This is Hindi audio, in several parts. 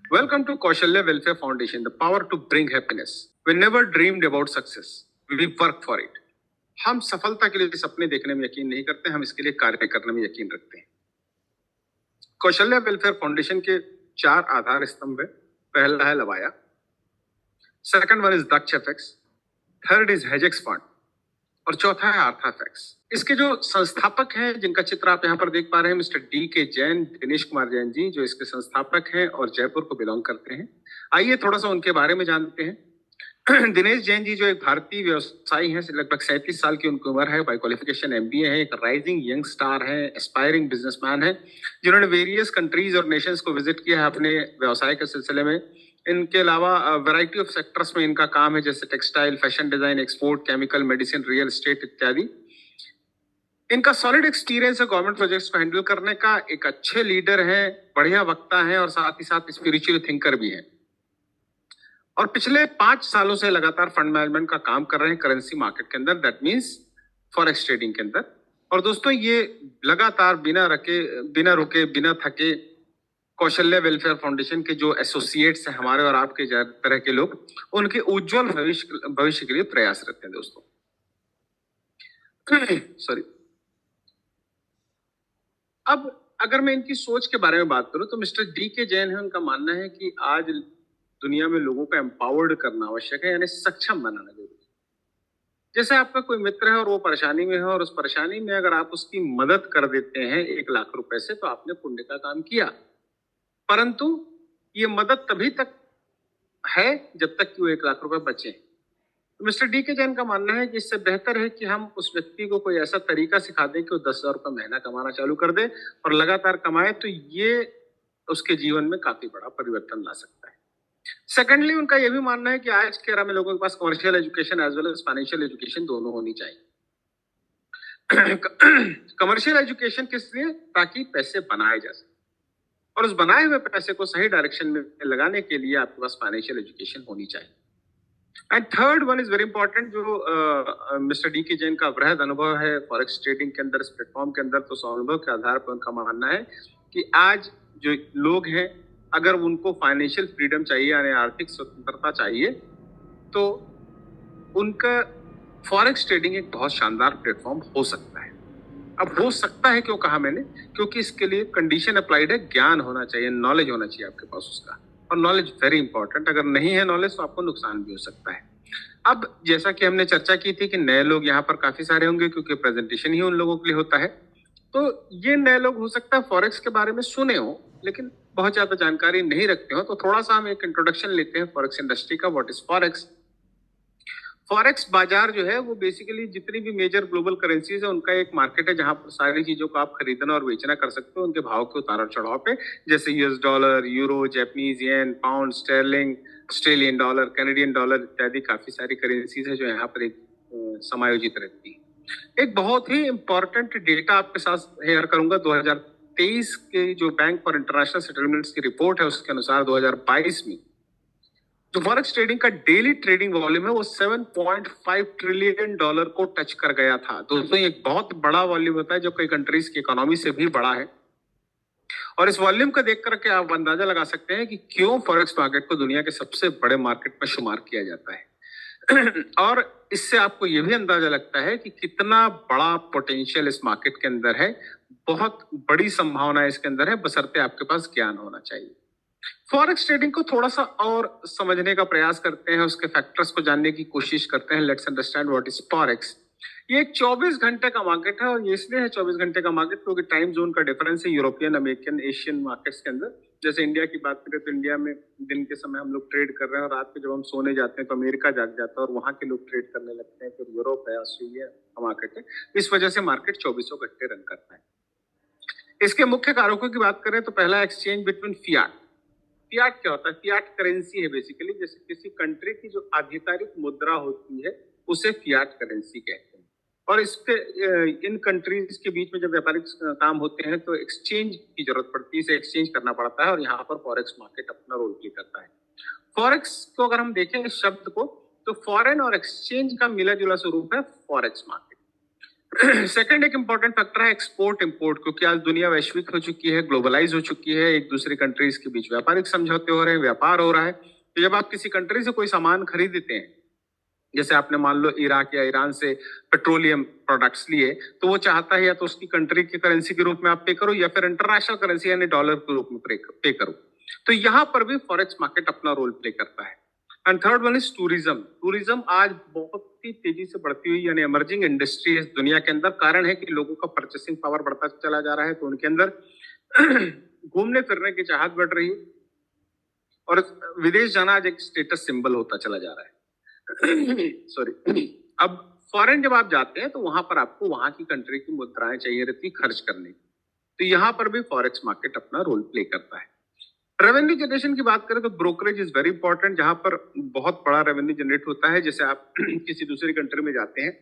Welcome to Kaushalya Welfare Foundation, the power to bring happiness. We never dreamed about success. We work for it. हम सफलता के लिए सपने देखने में यकीन नहीं करते, हम इसके लिए कार्य करने में यकीन रखते हैं। कौशल्या वेलफेयर फाउंडेशन के 4 आधार स्तंभ है। पहला है लवाया, second one is Daksh FX, third is Hedgex fund और चौथा है आर्था एफएक्स। इसके जो संस्थापक हैं, जिनका चित्र आप यहाँ पर देख पा रहे हैं, मिस्टर डी के जैन, दिनेश कुमार जैन जी, जो इसके संस्थापक हैं और जयपुर को बिलोंग करते हैं। आइए थोड़ा सा उनके बारे में जानते हैं। दिनेश जैन जी जो एक भारतीय व्यवसायी हैं, लगभग 37 साल की उनकी उम्र है, बाय क्वालिफिकेशन एमबीए है, एक राइजिंग यंग स्टार है, एस्पायरिंग बिजनेसमैन है, जिन्होंने वेरियस कंट्रीज और नेशंस को विजिट किया है अपने व्यवसाय के सिलसिले में। इनके अलावा वैरायटी ऑफ सेक्टर्स में इनका काम है, जैसे textile, fashion design, export, chemical, medicine, real estate इत्यादि। इनका सॉलिड एक्सपीरियंस है गवर्नमेंट प्रोजेक्ट्स को हैंडल करने का, एक अच्छे लीडर हैं, बढ़िया वक्ता हैं और साथ ही साथ स्पिरिचुअल थिंकर भी हैं। और पिछले 5 सालों से लगातार फंड मैनेजमेंट का काम कर रहे हैं करेंसी मार्केट के अंदर, दैट मींस फॉरेक्स ट्रेडिंग के अंदर। और दोस्तों ये लगातार बिना रुके बिना थके कौशल्या वेलफेयर फाउंडेशन के जो एसोसिएट्स हैं, हमारे और आपके तरह के लोग, उनके उज्जवल भविष्य के लिए प्रयासरत हैं दोस्तों। सॉरी। अब अगर मैं इनकी सोच के बारे में बात करूं तो मिस्टर डी के जैन है, उनका मानना है कि आज दुनिया में लोगों को एम्पावर्ड करना आवश्यक है, यानी सक्षम बनाना जरूरी है। जैसे आपका कोई मित्र है और वो परेशानी में है, और उस परेशानी में अगर आप उसकी मदद कर देते हैं 1 लाख रुपए से, तो आपने पुण्य का काम किया। परंतु ये मदद तभी तक है जब तक कि वो 1 लाख रुपए बचे। तो मिस्टर डी के जैन का मानना है कि इससे बेहतर है कि हम उस व्यक्ति को कोई ऐसा तरीका सिखा दें कि वो 10,000 रुपए महीना कमाना चालू कर दे और लगातार कमाए, तो ये उसके जीवन में काफी बड़ा परिवर्तन ला सकता है। सेकेंडली, उनका यह भी मानना है कि आज के एरा में लोगों के पास commercial education as well as financial education दोनों होनी चाहिए। कमर्शियल एजुकेशन किस लिए? ताकि पैसे बनाए जा सके, और उस बनाए हुए पैसे को सही डायरेक्शन में लगाने के लिए आपके पास फाइनेंशियल एजुकेशन होनी चाहिए। And third one is very important, जो मिस्टर डी के जैन का वृहद अनुभव है फॉरेक्स ट्रेडिंग के अंदर, इस प्लेटफॉर्म के अंदर, तो उस अनुभव के आधार पर उनका मानना है कि आज जो लोग हैं, अगर उनको फाइनेंशियल फ्रीडम चाहिए यानी आर्थिक स्वतंत्रता चाहिए, तो उनका फॉरेक्स ट्रेडिंग एक बहुत शानदार प्लेटफॉर्म हो सकता है। अब हो सकता है क्यों कहा मैंने? क्योंकि इसके लिए कंडीशन अप्लाइड है, ज्ञान होना चाहिए, नॉलेज होना चाहिए आपके पास उसका, और नॉलेज वेरी इंपॉर्टेंट। अगर नहीं है नॉलेज तो आपको नुकसान भी हो सकता है। अब जैसा कि हमने चर्चा की थी कि नए लोग यहाँ पर काफी सारे होंगे, क्योंकि प्रेजेंटेशन ही उन लोगों के लिए होता है, तो ये नए लोग हो सकता है फॉरेक्स के बारे में सुने हो लेकिन बहुत ज्यादा जानकारी नहीं रखते हो। तो थोड़ा सा हम एक इंट्रोडक्शन लेते हैं फॉरेक्स इंडस्ट्री का। What is forex? फॉरेक्स बाजार जो है वो बेसिकली जितनी भी मेजर ग्लोबल करेंसीज है उनका एक मार्केट है, जहां पर सारी चीजों को आप खरीदना और बेचना कर सकते हो उनके भाव के उतार चढ़ाव पे, जैसे US dollar, euro, Japanese yen, pound sterling, Australian dollar, Canadian dollar इत्यादि काफी सारी करेंसीज है जो यहाँ पर एक समायोजित रहती है। एक बहुत ही इंपॉर्टेंट डेटा आपके साथ शेयर करूंगा। 2023 के जो बैंक फॉर इंटरनेशनल सेटलमेंट्स की रिपोर्ट है उसके अनुसार 2022 में जो फॉरेक्स ट्रेडिंग का डेली ट्रेडिंग वॉल्यूम है वो $7.5 ट्रिलियन को टच कर गया था। दोस्तों ये एक बहुत बड़ा वॉल्यूम होता है जो कई कंट्रीज की इकोनॉमी से भी बड़ा है, और इस वॉल्यूम को देख करके आप अंदाजा लगा सकते हैं कि क्यों फॉरेक्स मार्केट को दुनिया के सबसे बड़े मार्केट में शुमार किया जाता है। और इससे आपको यह भी अंदाजा लगता है कि कितना बड़ा पोटेंशियल इस मार्केट के अंदर है, बहुत बड़ी संभावना इसके अंदर है, बशर्ते आपके पास ज्ञान होना चाहिए। फॉरेक्स ट्रेडिंग को थोड़ा सा और समझने का प्रयास करते हैं, उसके फैक्टर्स को जानने की कोशिश करते हैं। Let's understand what is forex. ये एक 24 घंटे का मार्केट है, और ये इसलिए है 24 घंटे का मार्केट क्योंकि टाइम जोन का डिफरेंस है यूरोपियन, अमेरिकन, एशियन मार्केट्स के अंदर। जैसे इंडिया की बात करें तो इंडिया में दिन के समय हम लोग ट्रेड कर रहे हैं, और रात को जब हम सोने जाते हैं तो अमेरिका जाग जाता है और वहां के लोग ट्रेड करने लगते हैं, फिर यूरोप है, ऑस्ट्रेलिया का मार्केट है। इस वजह से मार्केट 24 घंटे रन करता है। इसके मुख्य कारकों की बात करें तो पहला एक्सचेंज बिटवीन फियाट। फियाट क्या होता है? फियाट करेंसी है बेसिकली, जैसे किसी कंट्री की जो आधिकारिक मुद्रा होती है उसे फियाट करेंसी कहते हैं। और इसके इन कंट्रीज के बीच में जब व्यापारिक काम होते हैं तो एक्सचेंज की जरूरत पड़ती है, इसे एक्सचेंज करना पड़ता है, और यहाँ पर फॉरेक्स मार्केट अपना रोल प्ले करता है। फॉरेक्स को अगर हम देखें इस शब्द को, तो फॉरेन और एक्सचेंज का मिला जुला स्वरूप है फॉरेक्स मार्केट। सेकंड एक इंपॉर्टेंट फैक्टर है एक्सपोर्ट इंपोर्ट, क्योंकि आज दुनिया वैश्विक हो चुकी है, ग्लोबलाइज हो चुकी है, एक दूसरे कंट्रीज के बीच व्यापारिक समझौते हो रहे हैं, व्यापार हो रहा है। तो जब आप किसी कंट्री से कोई सामान खरीदते हैं, जैसे आपने मान लो इराक या ईरान से पेट्रोलियम प्रोडक्ट्स लिए, तो वो चाहता है या तो उसकी कंट्री की करेंसी के रूप में आप पे करो या फिर इंटरनेशनल करेंसी यानी डॉलर के रूप में पे करो। तो यहाँ पर भी फॉरेक्स मार्केट अपना रोल प्ले करता है। And third one is tourism. Tourism आज बहुत ही तेजी से बढ़ती हुई यानी इमर्जिंग इंडस्ट्री है दुनिया के अंदर। कारण है कि लोगों का परचेसिंग पावर बढ़ता चला जा रहा है, तो उनके अंदर घूमने फिरने की चाहत बढ़ रही है और विदेश जाना आज एक स्टेटस सिंबल होता चला जा रहा है। सॉरी। अब फॉरेन जब आप जाते हैं तो वहां पर आपको वहां की कंट्री की मुद्राएं चाहिए रहती खर्च करने की, तो यहाँ पर भी फॉरेक्स मार्केट अपना रोल प्ले करता है। रेवेन्यू जनरेशन की बात करें तो ब्रोकरेज इज वेरी इंपॉर्टेंट, जहां पर बहुत बड़ा रेवेन्यू जनरेट होता है। जैसे आप किसी दूसरी कंट्री में जाते हैं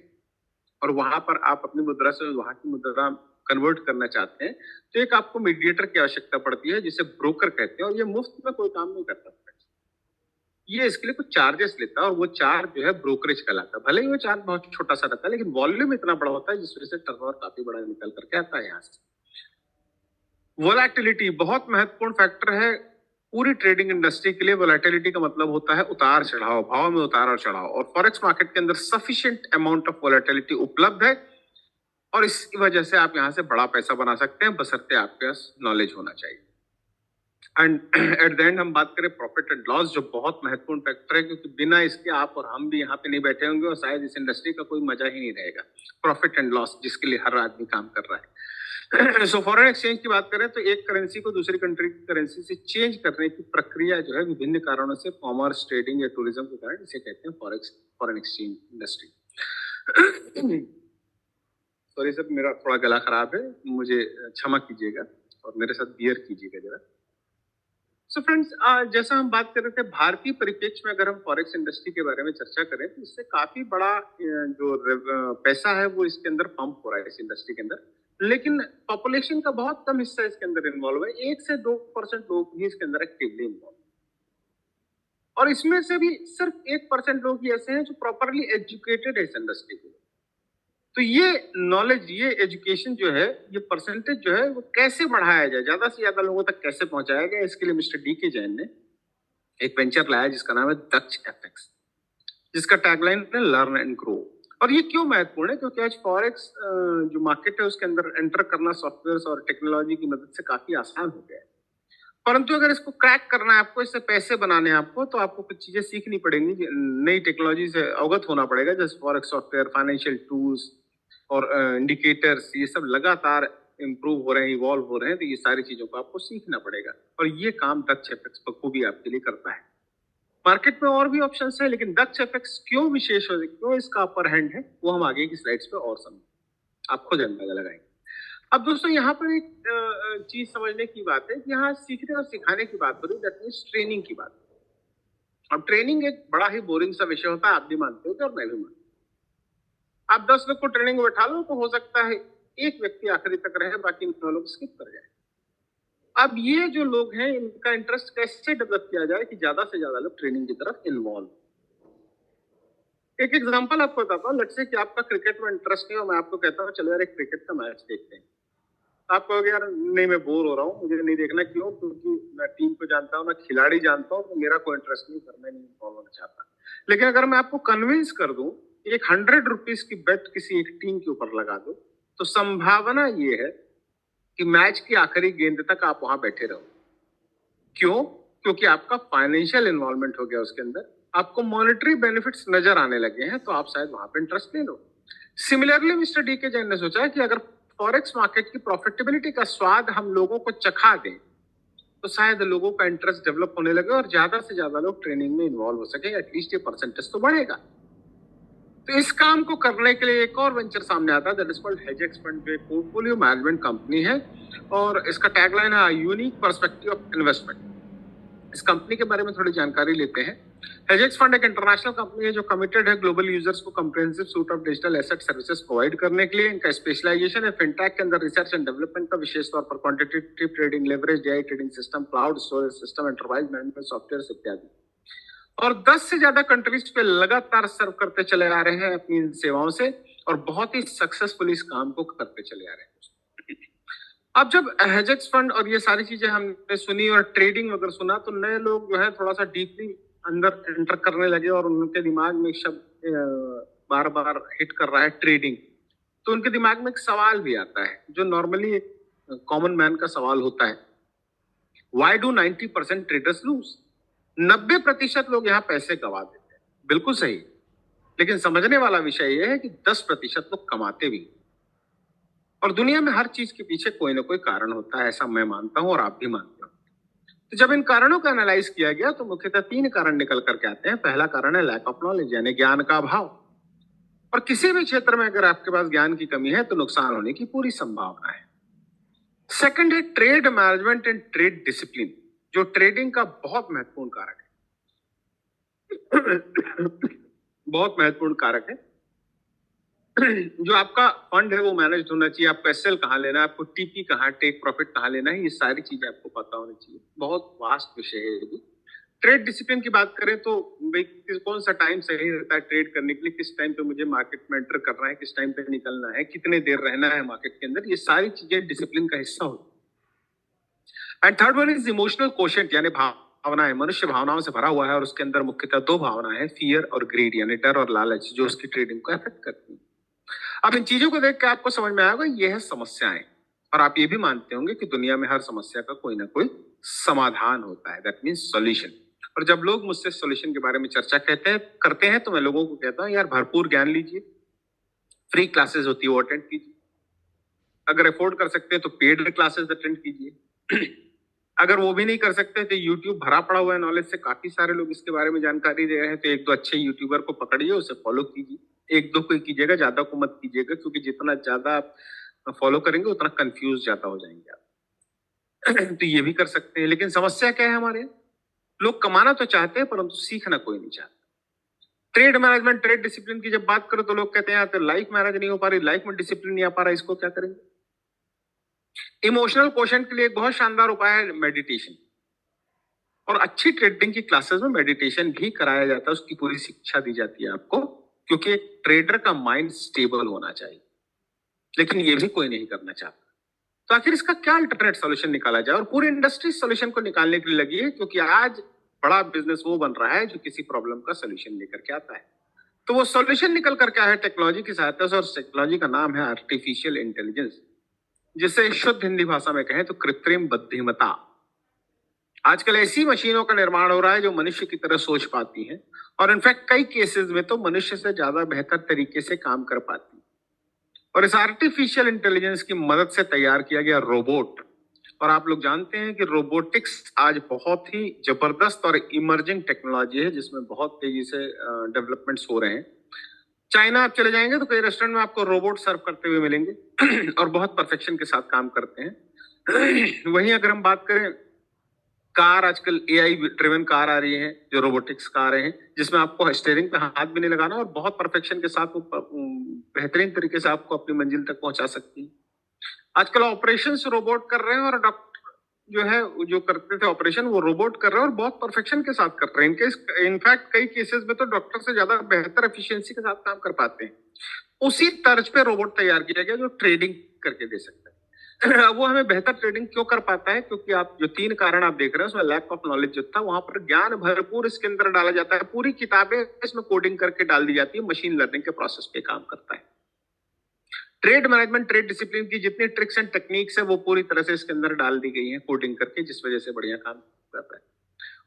और वहां पर आप अपनी मुद्रा से वहां की मुद्रा कन्वर्ट करना चाहते हैं, तो एक आपको मीडिएटर की आवश्यकता पड़ती है जिसे ब्रोकर कहते हैं, और ये मुफ्त में कोई काम नहीं करता। ये इसके लिए कुछ चार्जेस लेता है और वो चार्ज जो है ब्रोकरेज कहलाता है। भले ही वो चार्ज बहुत छोटा सा रहता है, लेकिन वॉल्यूम इतना बड़ा होता है जिस वजह से टर्नओवर काफी बड़ा निकल करके आता है यहाँ से। वोलेटिलिटी बहुत महत्वपूर्ण फैक्टर है पूरी ट्रेडिंग इंडस्ट्री के लिए। वोलेटिलिटी का मतलब होता है उतार चढ़ाव, भाव में उतार और चढ़ाव, और फॉरेक्स मार्केट के अंदर सफिशिएंट अमाउंट ऑफ वोलेटिलिटी उपलब्ध है और इसकी वजह से आप यहाँ से बड़ा पैसा बना सकते हैं, बशर्ते आपके पास नॉलेज होना चाहिए। एंड एट द एंड हम बात करें प्रॉफिट एंड लॉस, जो बहुत महत्वपूर्ण फैक्टर है, क्योंकि बिना इसके आप और हम भी यहाँ पे नहीं बैठे होंगे और शायद इस इंडस्ट्री का कोई मजा ही नहीं रहेगा। प्रॉफिट एंड लॉस जिसके लिए हर आदमी काम कर रहा है। सो फॉरेन एक्सचेंज की बात करें तो एक करेंसी को दूसरी कंट्री की करेंसी से चेंज करने की प्रक्रिया जो है विभिन्न कारणों से, कॉमर्स, ट्रेडिंग या टूरिज्म के कारण, इसे कहते हैं foreign exchange industry. Sorry sir, मेरा थोड़ा गला खराब है, मुझे क्षमा कीजिएगा और मेरे साथ बियर कीजिएगा जरा। सो फ्रेंड्स, जैसा हम बात कर रहे थे भारतीय परिप्रेक्ष्य में, अगर हम फॉरेक्स इंडस्ट्री के बारे में चर्चा करें तो इससे काफी बड़ा पैसा है वो इसके अंदर पंप हो रहा है इस इंडस्ट्री के अंदर, लेकिन पॉपुलेशन का बहुत कम हिस्सा इसके अंदर इन्वॉल्व है। 1 से 2% लोग ही इसके अंदर एक्टिवली इन्वॉल्व, और इसमें से भी सिर्फ 1% लोग ही ऐसे हैं जो प्रॉपरली एजुकेटेड है इस इंडस्ट्री के लिए। तो ये नॉलेज, ये एजुकेशन जो है, ये परसेंटेज जो है वो कैसे बढ़ाया जाए, ज्यादा से ज्यादा लोगों तक कैसे पहुंचाया जाए, इसके लिए मिस्टर डी के जैन ने एक वेंचर लाया जिसका नाम है दक्ष एफएक्स, जिसका टैगलाइन है लर्न एंड ग्रो। और ये क्यों महत्वपूर्ण है, क्योंकि आज फॉरेक्स जो मार्केट है उसके अंदर एंटर करना सॉफ्टवेयर और टेक्नोलॉजी की मदद से काफी आसान हो गया है। परंतु अगर इसको क्रैक करना है आपको, इससे पैसे बनाने हैं आपको, तो आपको कुछ चीजें सीखनी पड़ेंगी, नई टेक्नोलॉजी से अवगत होना पड़ेगा, जैसे फॉरेक्स सॉफ्टवेयर, फाइनेंशियल टूल्स और इंडिकेटर्स, ये सब लगातार इंप्रूव हो रहे हैं, इवॉल्व हो रहे हैं, तो ये सारी चीजों को आपको सीखना पड़ेगा, और ये काम दक्ष एफएक्स बखूबी आपके लिए करता है। मार्केट में और भी ऑप्शंस है, लेकिन दक्ष एफएक्स क्यों विशेष हो, क्यों इसका अपर हैंड है, वो हम आगे की स्लाइड्स पे और समझें, आप खुद अंदाजा लगाएंगे। अब दोस्तों यहाँ पर एक चीज समझने की बात है कि यहाँ सीखने और सिखाने की बात हो रही है, दैट मींस ट्रेनिंग की बात। अब ट्रेनिंग एक बड़ा ही बोरिंग सा विषय होता है, आप भी मानते हो और मैं भी मानता हूँ। आप 10 लोग को ट्रेनिंग में बैठा लो तो हो सकता है एक व्यक्ति आखिरी तक रहे, बाकी 9 लोग स्किप कर जाए। अब ये जो लोग हैं, इनका इंटरेस्ट कैसे डेवलप किया जाए कि ज्यादा से ज्यादा लोग ट्रेनिंग की तरफ इन्वॉल्व। एक एग्जांपल आपको बताता हूँ, लेट्स से कि आपका क्रिकेट में इंटरेस्ट है और मैं आपको कहता हूँ चलो यार एक क्रिकेट का मैच देखते हैं। आप कहोगे यार नहीं, मैं बोर हो रहा हूँ, मुझे नहीं देखना। क्यों? क्योंकि मैं टीम को जानता हूँ, मैं खिलाड़ी जानता हूँ, तो मेरा कोई इंटरेस्ट नहीं, पर मैं नहीं इन्वॉल्व होना चाहता। लेकिन अगर मैं आपको कन्विंस कर दूं, एक 100 रुपीज की बेट किसी एक टीम के ऊपर लगा दो, तो संभावना ये है कि मैच की आखिरी गेंद तक आप वहां बैठे रहो। क्यों? क्योंकि आपका फाइनेंशियल इन्वॉल्वमेंट हो गया उसके अंदर, आपको मॉनेटरी बेनिफिट्स नजर आने लगे हैं, तो आप शायद वहां पे इंटरेस्ट ले लो। सिमिलरली मिस्टर डी के जैन ने सोचा कि अगर फॉरेक्स मार्केट की प्रॉफिटेबिलिटी का स्वाद हम लोगों को चखा दें, तो शायद लोगों का इंटरेस्ट डेवलप होने लगे और ज्यादा से ज्यादा लोग ट्रेनिंग में इन्वॉल्व हो सके, एटलीस्ट ये परसेंटेज तो बढ़ेगा। तो इस काम को करने के लिए एक और वेंचर सामने आता है, दैट इज कॉल्ड हेजेक्स फंड, जो एक पोर्टफोलियो मैनेजमेंट कंपनी है, और इसका टैगलाइन है यूनिक पर्सपेक्टिव ऑफ इन्वेस्टमेंट। इस कंपनी के बारे में थोड़ी जानकारी लेते हैं। हेजेक्स फंड एक इंटरनेशनल कंपनी है जो कमिटेड है ग्लोबल यूजर्स को comprehensive suit of digital asset services provide करने के लिए। इनका स्पेशलाइजेशन है फिनटेक के अंदर रिसर्च एंड डेवलपमेंट का, विशेष तौर पर quantitative trading, leverage, AI trading system, cloud storage system, enterprise management software इत्यादि। और 10 से ज्यादा कंट्रीज पे लगातार सर्व करते चले आ रहे हैं अपनी इन सेवाओं से, और बहुत ही सक्सेसफुली इस काम को करते चले आ रहे हैं। अब जब हेजेस फंड और ये सारी चीजें हमने सुनी और ट्रेडिंग अगर सुना, तो नए लोग जो है थोड़ा सा डीपली अंदर एंटर करने लगे और उनके दिमाग में एक शब्द बार बार हिट कर रहा है, ट्रेडिंग। तो उनके दिमाग में एक सवाल भी आता है जो नॉर्मली कॉमन मैन का सवाल होता है, वाई डू 90% ट्रेडर्स लूज? 90% लोग यहाँ पैसे गवा देते हैं, बिल्कुल सही। लेकिन समझने वाला विषय यह है कि 10% लोग कमाते भी। और दुनिया में हर चीज के पीछे कोई ना कोई कारण होता है, ऐसा मैं मानता हूं और आप भी मानते हो। तो जब इन कारणों का एनालाइज किया गया तो मुख्यतः 3 कारण निकल करके आते हैं। पहला कारण है लैक ऑफ नॉलेज, यानी ज्ञान का अभाव। और किसी भी क्षेत्र में अगर आपके पास ज्ञान की कमी है तो नुकसान होने की पूरी संभावना है। सेकंड है trade management and trade discipline, जो ट्रेडिंग का बहुत महत्वपूर्ण कारक है। बहुत महत्वपूर्ण कारक है। जो आपका फंड है वो मैनेज होना चाहिए, आपको एसएल कहाँ लेना है, आपको टीपी कहाँ, टेक प्रॉफिट कहाँ लेना है, ये सारी चीजें आपको पता होनी चाहिए। बहुत वास्ट विषय है ये भी। ट्रेड डिसिप्लिन की बात करें तो भाई कौन सा टाइम सही रहता है ट्रेड करने के लिए, किस टाइम पे मुझे मार्केट में एंटर करना है, किस टाइम पे निकलना है, कितने देर रहना है मार्केट के अंदर, ये सारी चीजें डिसिप्लिन का हिस्सा होती है। And third one is emotional quotient, यानी भावनाएं। मनुष्य भावनाओं से भरा हुआ है और उसके अंदर मुख्यतः 2 भावनाएं हैं, फियर और ग्रीड, यानी डर और लालच, जो उसकी ट्रेडिंग को अफेक्ट करती है। अब इन चीजों को देख के आपको समझ में आएगा ये है समस्याएं। और आप ये भी मानते होंगे कि दुनिया में हर समस्या का कोई ना कोई समाधान होता है, दैट मीन्स सॉल्यूशन। और जब लोग मुझसे सॉल्यूशन के बारे में चर्चा करते हैं तो मैं लोगों को कहता हूं, यार भरपूर ज्ञान लीजिए, फ्री क्लासेस होती है वो अटेंड कीजिए, अगर अफोर्ड कर सकते हैं तो पेड क्लासेस अटेंड कीजिए। अगर वो भी नहीं कर सकते तो यूट्यूब भरा पड़ा हुआ है नॉलेज से, काफी सारे लोग इसके बारे में जानकारी दे रहे हैं, तो 1-2 अच्छे यूट्यूबर को पकड़िए, उसे फॉलो कीजिए। 1-2 को कीजिएगा, ज्यादा को मत कीजिएगा, क्योंकि जितना ज्यादा आप फॉलो करेंगे उतना कंफ्यूज ज्यादा हो जाएंगे आप। तो ये भी कर सकते हैं। लेकिन समस्या क्या है हमारे, लोग कमाना तो चाहते हैं परंतु सीखना कोई नहीं चाहता। ट्रेड मैनेजमेंट, ट्रेड डिसिप्लिन की जब बात करो तो लोग कहते हैं तो लाइफ मैनेज नहीं हो पा रही, लाइफ में डिसिप्लिन नहीं आ पा रहा, इसको क्या करेंगे? इमोशनल क्वेश्चन के लिए एक बहुत शानदार उपाय है मेडिटेशन। और अच्छी ट्रेडिंग की क्लासेस में मेडिटेशन भी कराया जाता है, उसकी पूरी शिक्षा दी जाती है आपको, क्योंकि एक ट्रेडर का माइंड स्टेबल होना चाहिए। लेकिन ये भी कोई नहीं करना चाहता। तो आखिर इसका क्या अल्टरनेट सॉल्यूशन निकाला जाए? और पूरी इंडस्ट्री सॉल्यूशन को निकालने के लिए लगी है, क्योंकि आज बड़ा बिजनेस वो बन रहा है जो किसी प्रॉब्लम का सॉल्यूशन लेकर के आता है। तो वो सॉल्यूशन निकल कर क्या है, टेक्नोलॉजी की सहायता से। और टेक्नोलॉजी का नाम है आर्टिफिशियल इंटेलिजेंस, जिसे शुद्ध हिंदी भाषा में कहें तो कृत्रिम बुद्धिमत्ता। आजकल ऐसी मशीनों का निर्माण हो रहा है जो मनुष्य की तरह सोच पाती हैं, और इनफैक्ट कई केसेस में तो मनुष्य से ज्यादा बेहतर तरीके से काम कर पाती। और इस आर्टिफिशियल इंटेलिजेंस की मदद से तैयार किया गया रोबोट। और आप लोग जानते हैं कि रोबोटिक्स आज बहुत ही जबरदस्त और इमर्जिंग टेक्नोलॉजी है, जिसमें बहुत तेजी से डेवलपमेंट्स हो रहे हैं। चाइना आप चले जाएंगे तो कई रेस्टोरेंट में आपको रोबोट सर्व करते हुए मिलेंगे और बहुत परफेक्शन के साथ काम करते हैं। वहीं अगर हम बात करें कार, आजकल एआई ड्रिवन कार आ रही है, जो रोबोटिक्स कार हैं, जिसमें आपको स्टीयरिंग पे हाथ भी नहीं लगाना और बहुत परफेक्शन के साथ वो बेहतरीन तरीके से आपको अपनी मंजिल तक पहुंचा सकती है। आजकल ऑपरेशन रोबोट कर रहे हैं और डॉक्टर जो है जो करते थे ऑपरेशन वो रोबोट कर रहे हैं और बहुत परफेक्शन के साथ कर रहे हैं। इनफैक्ट कई केसेस में तो डॉक्टर से ज्यादा बेहतर एफिशिएंसी के साथ काम कर पाते हैं। उसी तर्ज पे रोबोट तैयार किया गया जो ट्रेडिंग करके दे सकता है। वो हमें बेहतर ट्रेडिंग क्यों कर पाता है? क्योंकि आप जो 3 कारण आप देख रहे हैं उसमें लैक ऑफ नॉलेज जो था, वहां पर ज्ञान भरपूर इसके अंदर डाला जाता है। पूरी किताबें इसमें कोडिंग करके डाल दी जाती है, मशीन लर्निंग के प्रोसेस पे काम करता है। ट्रेड मैनेजमेंट, ट्रेड डिसिप्लिन की जितनी ट्रिक्स एंड टेक्निक्स है वो पूरी तरह से इसके अंदर डाल दी गई है कोडिंग करके, जिस वजह से बढ़िया काम करता है।